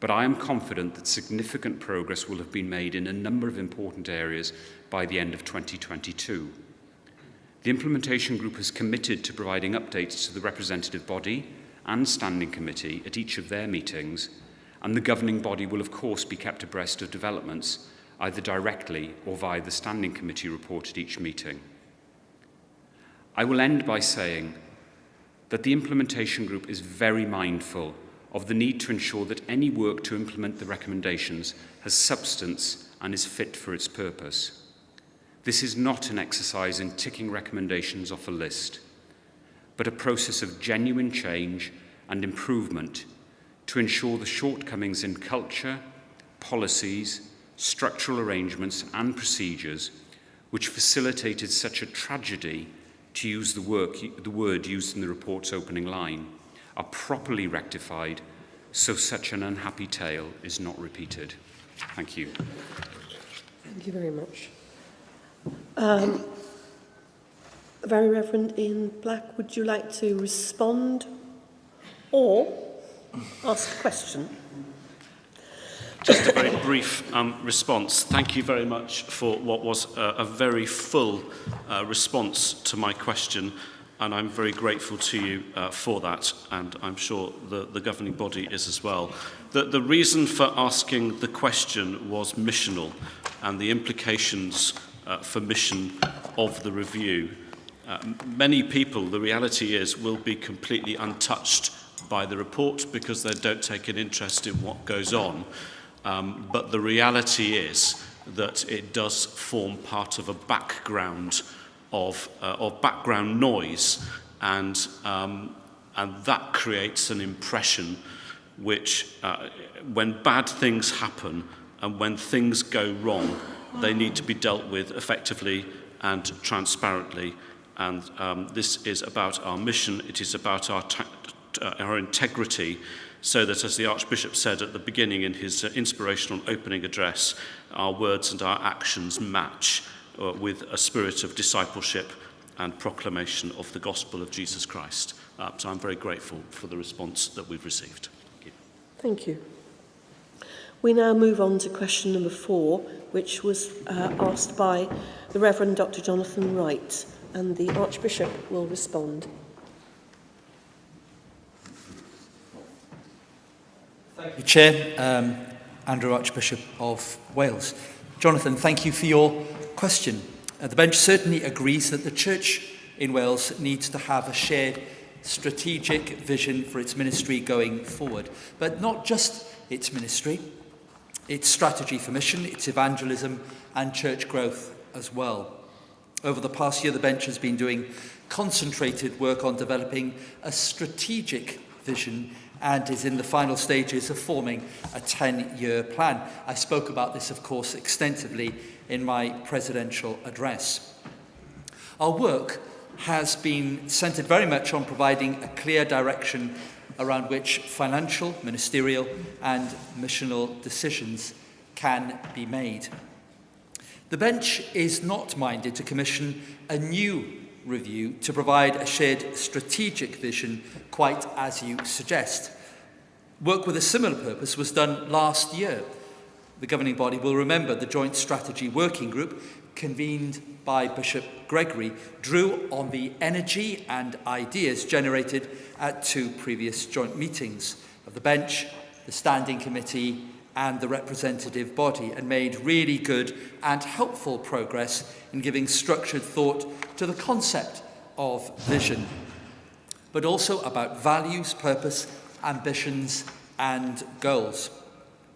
but I am confident that significant progress will have been made in a number of important areas by the end of 2022. The implementation group has committed to providing updates to the representative body and standing committee at each of their meetings, and the governing body will of course be kept abreast of developments, either directly or via the standing committee report at each meeting. I will end by saying that the implementation group is very mindful of the need to ensure that any work to implement the recommendations has substance and is fit for its purpose. This is not an exercise in ticking recommendations off a list, but a process of genuine change and improvement to ensure the shortcomings in culture, policies, structural arrangements and procedures which facilitated such a tragedy, to use the word used in the report's opening line, are properly rectified so such an unhappy tale is not repeated. Thank you. Thank you very much. Very Reverend Ian Black, would you like to respond or ask a question? Just a very brief response. Thank you very much for what was a very full response to my question, and I'm very grateful to you for that, and I'm sure the governing body is as well. The reason for asking the question was missional, and the implications for mission of the review. Many people, the reality is, will be completely untouched by the report because they don't take an interest in what goes on. But the reality is that it does form part of a background of background noise, and that creates an impression which, when bad things happen and when things go wrong, they need to be dealt with effectively and transparently. And this is about our mission. It is about our integrity, so that, as the Archbishop said at the beginning in his inspirational opening address, our words and our actions match with a spirit of discipleship and proclamation of the gospel of Jesus Christ. So I'm very grateful for the response that we've received. Thank you. We now move on to question number 4, which was asked by the Reverend Dr. Jonathan Wright, and the Archbishop will respond. Thank you, Chair. Andrew, Archbishop of Wales. Jonathan, thank you for your question. The bench certainly agrees that the Church in Wales needs to have a shared strategic vision for its ministry going forward, but not just its ministry, its strategy for mission, its evangelism and church growth as well. Over the past year, the bench has been doing concentrated work on developing a strategic vision and is in the final stages of forming a 10-year plan. I spoke about this, of course, extensively in my presidential address. Our work has been centred very much on providing a clear direction around which financial, ministerial and missional decisions can be made. The bench is not minded to commission a new review to provide a shared strategic vision, quite as you suggest. Work with a similar purpose was done last year. The governing body will remember the Joint Strategy Working Group, convened by Bishop Gregory, drew on the energy and ideas generated at 2 previous joint meetings of the bench, the Standing Committee and the representative body, and made really good and helpful progress in giving structured thought to the concept of vision, but also about values, purpose, ambitions and goals,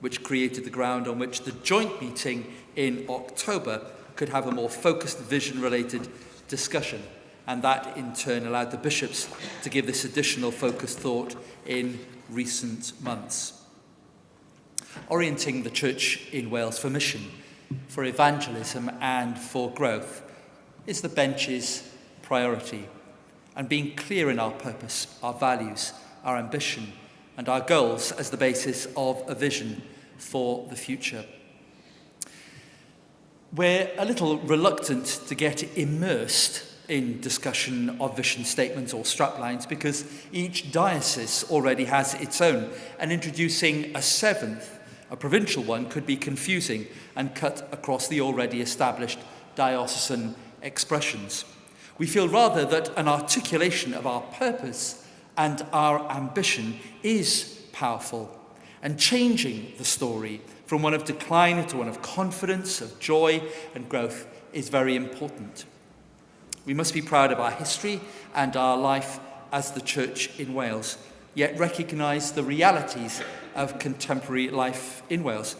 which created the ground on which the joint meeting in October could have a more focused vision-related discussion, and that in turn allowed the bishops to give this additional focused thought in recent months. Orienting the Church in Wales for mission, for evangelism and for growth is the bench's priority, and being clear in our purpose, our values, our ambition and our goals as the basis of a vision for the future. We're a little reluctant to get immersed in discussion of vision statements or straplines because each diocese already has its own, and introducing a 7th, a provincial one, could be confusing and cut across the already established diocesan expressions. We feel rather that an articulation of our purpose and our ambition is powerful, and changing the story from one of decline to one of confidence, of joy and growth is very important. We must be proud of our history and our life as the Church in Wales, yet recognise the realities of contemporary life in Wales,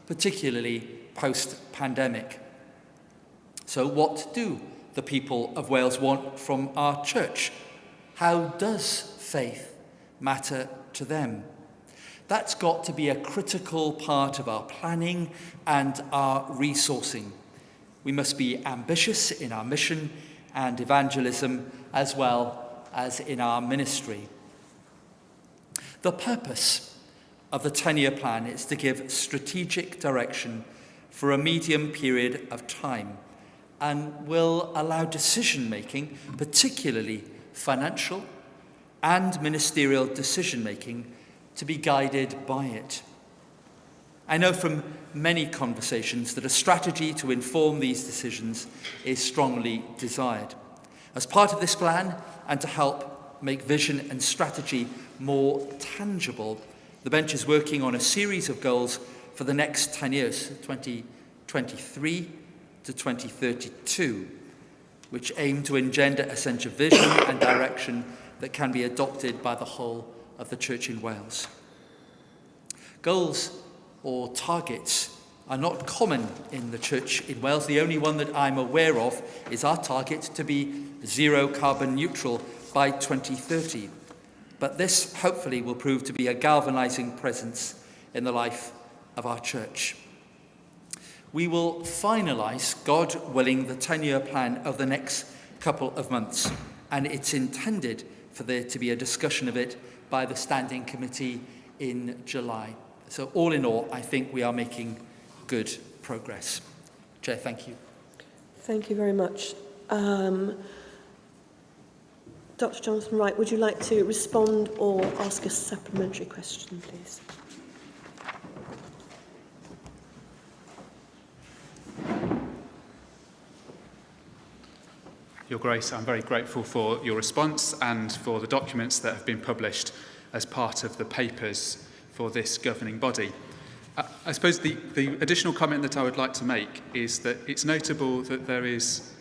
particularly post-pandemic. So what do the people of Wales want from our church? How does faith matter to them? That's got to be a critical part of our planning and our resourcing. We must be ambitious in our mission and evangelism as well as in our ministry. The purpose of the 10-year plan is to give strategic direction for a medium period of time and will allow decision-making, particularly financial and ministerial decision-making, to be guided by it. I know from many conversations that a strategy to inform these decisions is strongly desired. As part of this plan, and to help make vision and strategy more tangible, the bench is working on a series of goals for the next 10 years, 2023 to 2032, which aim to engender a sense of vision and direction that can be adopted by the whole of the Church in Wales. Goals or targets are not common in the Church in Wales. The only one that I'm aware of is our target to be zero carbon neutral by 2030. But this hopefully will prove to be a galvanising presence in the life of our church. We will finalise, God willing, the 10-year plan of the next couple of months, and it's intended for there to be a discussion of it by the Standing Committee in July. So all in all, I think we are making good progress. Chair, thank you. Thank you very much. Dr. Jonathan Wright, would you like to respond or ask a supplementary question, please? Your Grace, I'm very grateful for your response and for the documents that have been published as part of the papers for this governing body. I suppose the additional comment that I would like to make is that it's notable that there is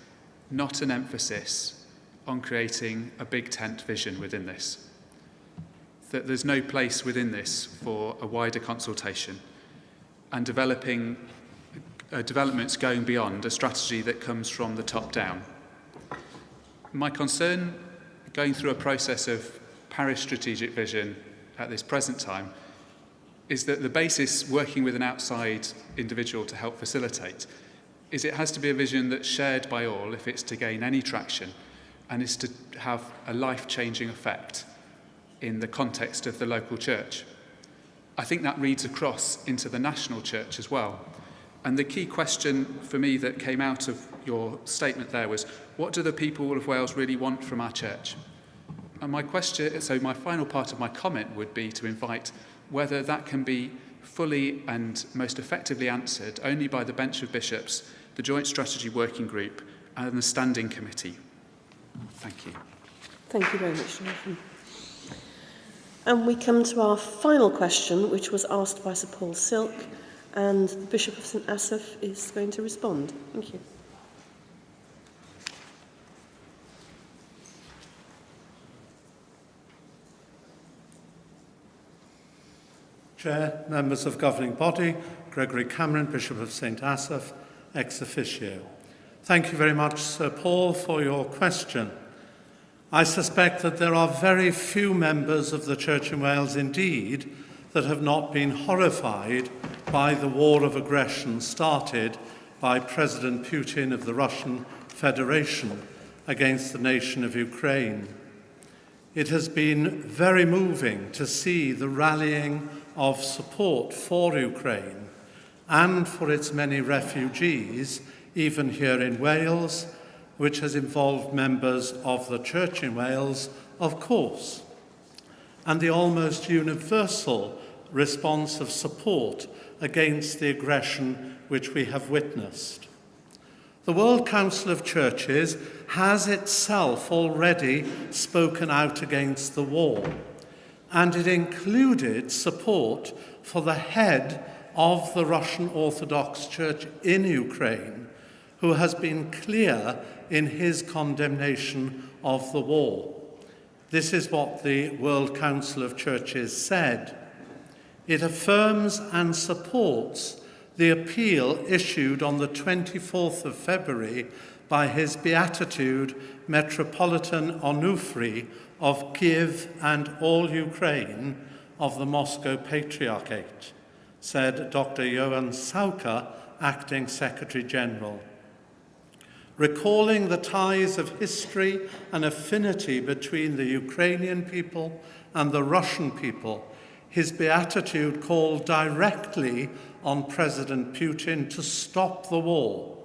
not an emphasis on creating a big tent vision within this. That there's no place within this for a wider consultation and developing developments going beyond a strategy that comes from the top down. My concern going through a process of parish strategic vision at this present time is that the basis working with an outside individual to help facilitate is it has to be a vision that's shared by all if it's to gain any traction and is to have a life-changing effect in the context of the local church. I think that reads across into the national church as well. And the key question for me that came out of your statement there was, what do the people of Wales really want from our church? And my final part of my comment would be to invite whether that can be fully and most effectively answered only by the Bench of Bishops, the Joint Strategy Working Group and the Standing Committee. Thank you. Thank you very much, Jonathan. And we come to our final question, which was asked by Sir Paul Silk, and the Bishop of St Asaph is going to respond. Thank you. Chair, members of governing body, Gregory Cameron, Bishop of St Asaph, ex officio. Thank you very much, Sir Paul, for your question. I suspect that there are very few members of the Church in Wales indeed that have not been horrified by the war of aggression started by President Putin of the Russian Federation against the nation of Ukraine. It has been very moving to see the rallying of support for Ukraine and for its many refugees, even here in Wales, which has involved members of the Church in Wales, of course, and the almost universal response of support against the aggression which we have witnessed. The World Council of Churches has itself already spoken out against the war, and it included support for the head of the Russian Orthodox Church in Ukraine, who has been clear in his condemnation of the war. This is what the World Council of Churches said. It affirms and supports the appeal issued on the 24th of February by His Beatitude Metropolitan Onufry of Kiev and all Ukraine of the Moscow Patriarchate, said Dr. Johan Sauka, Acting Secretary General. Recalling the ties of history and affinity between the Ukrainian people and the Russian people, his beatitude called directly on President Putin to stop the war,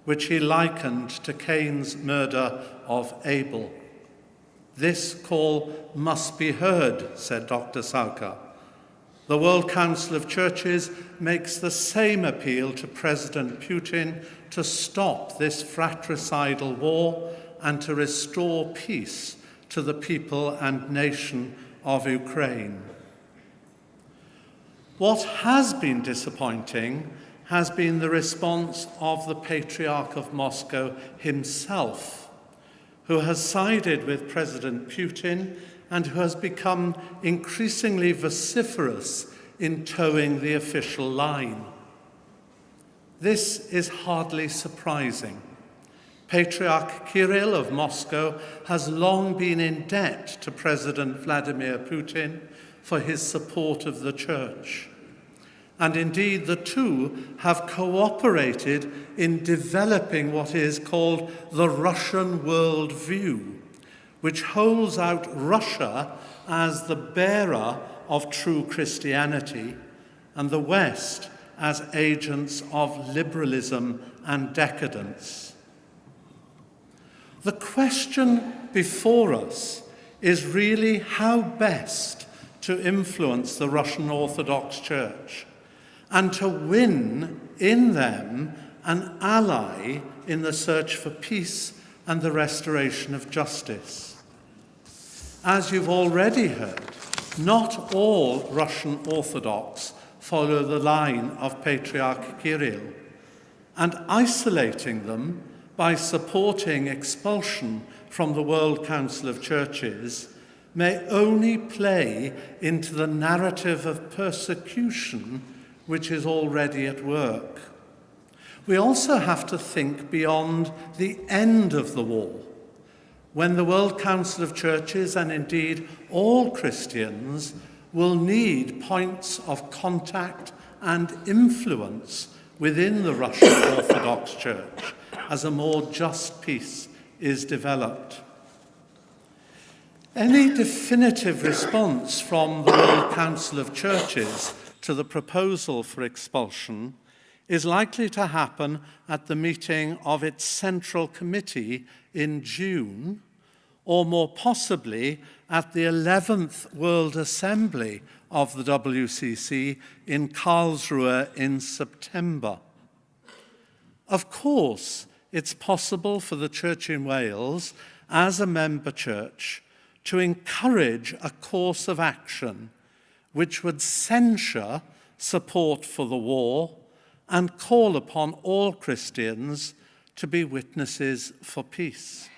which he likened to Cain's murder of Abel. This call must be heard, said Dr. Sauka. The World Council of Churches makes the same appeal to President Putin to stop this fratricidal war and to restore peace to the people and nation of Ukraine. What has been disappointing has been the response of the Patriarch of Moscow himself, who has sided with President Putin and who has become increasingly vociferous in towing the official line. This is hardly surprising. Patriarch Kirill of Moscow has long been in debt to President Vladimir Putin for his support of the Church. And indeed, the two have cooperated in developing what is called the Russian worldview, which holds out Russia as the bearer of true Christianity and the West as agents of liberalism and decadence. The question before us is really how best to influence the Russian Orthodox Church and to win in them an ally in the search for peace and the restoration of justice. As you've already heard, not all Russian Orthodox follow the line of Patriarch Kirill, and isolating them by supporting expulsion from the World Council of Churches may only play into the narrative of persecution which is already at work. We also have to think beyond the end of the war, when the World Council of Churches, and indeed all Christians, will need points of contact and influence within the Russian Orthodox Church as a more just peace is developed. Any definitive response from the World Council of Churches to the proposal for expulsion is likely to happen at the meeting of its Central Committee in June, or more possibly at the 11th World Assembly of the WCC in Karlsruhe in September. Of course, it's possible for the Church in Wales, as a member church, to encourage a course of action which would censure support for the war and call upon all Christians to be witnesses for peace.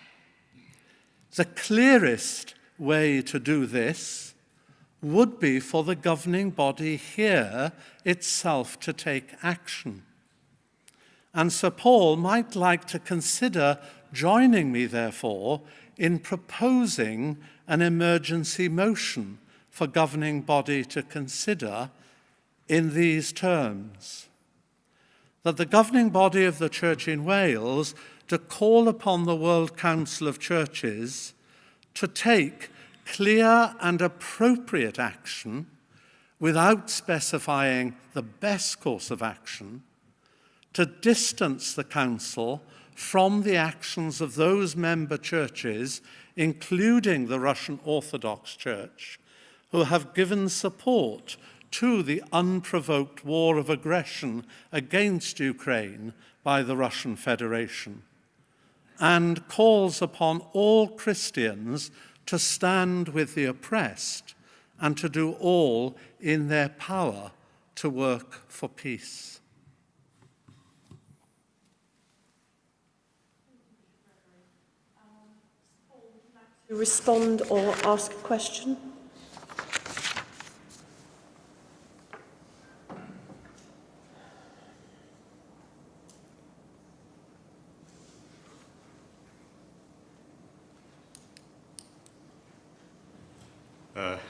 The clearest way to do this would be for the governing body here itself to take action. And Sir Paul might like to consider joining me, therefore, in proposing an emergency motion for governing body to consider in these terms: that the governing body of the Church in Wales to call upon the World Council of Churches to take clear and appropriate action without specifying the best course of action, to distance the Council from the actions of those member churches, including the Russian Orthodox Church, who have given support to the unprovoked war of aggression against Ukraine by the Russian Federation, and calls upon all Christians to stand with the oppressed and to do all in their power to work for peace. To respond or ask a question?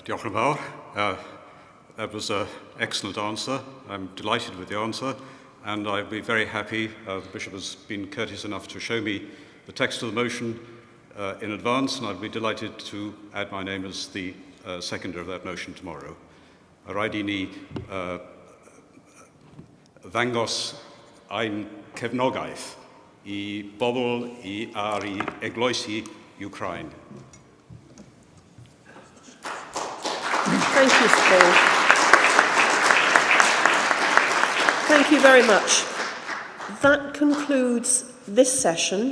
Diolch yn fawr. That was an excellent answer. I'm delighted with the answer, and I'd be very happy. The Bishop has been courteous enough to show me the text of the motion in advance, and I'd be delighted to add my name as the seconder of that motion tomorrow. Rhaid I ni ddangos ein cefnogaeth I bobl ar I eglwysi Ukraine. Thank you, Paul. Thank you very much. That concludes this session.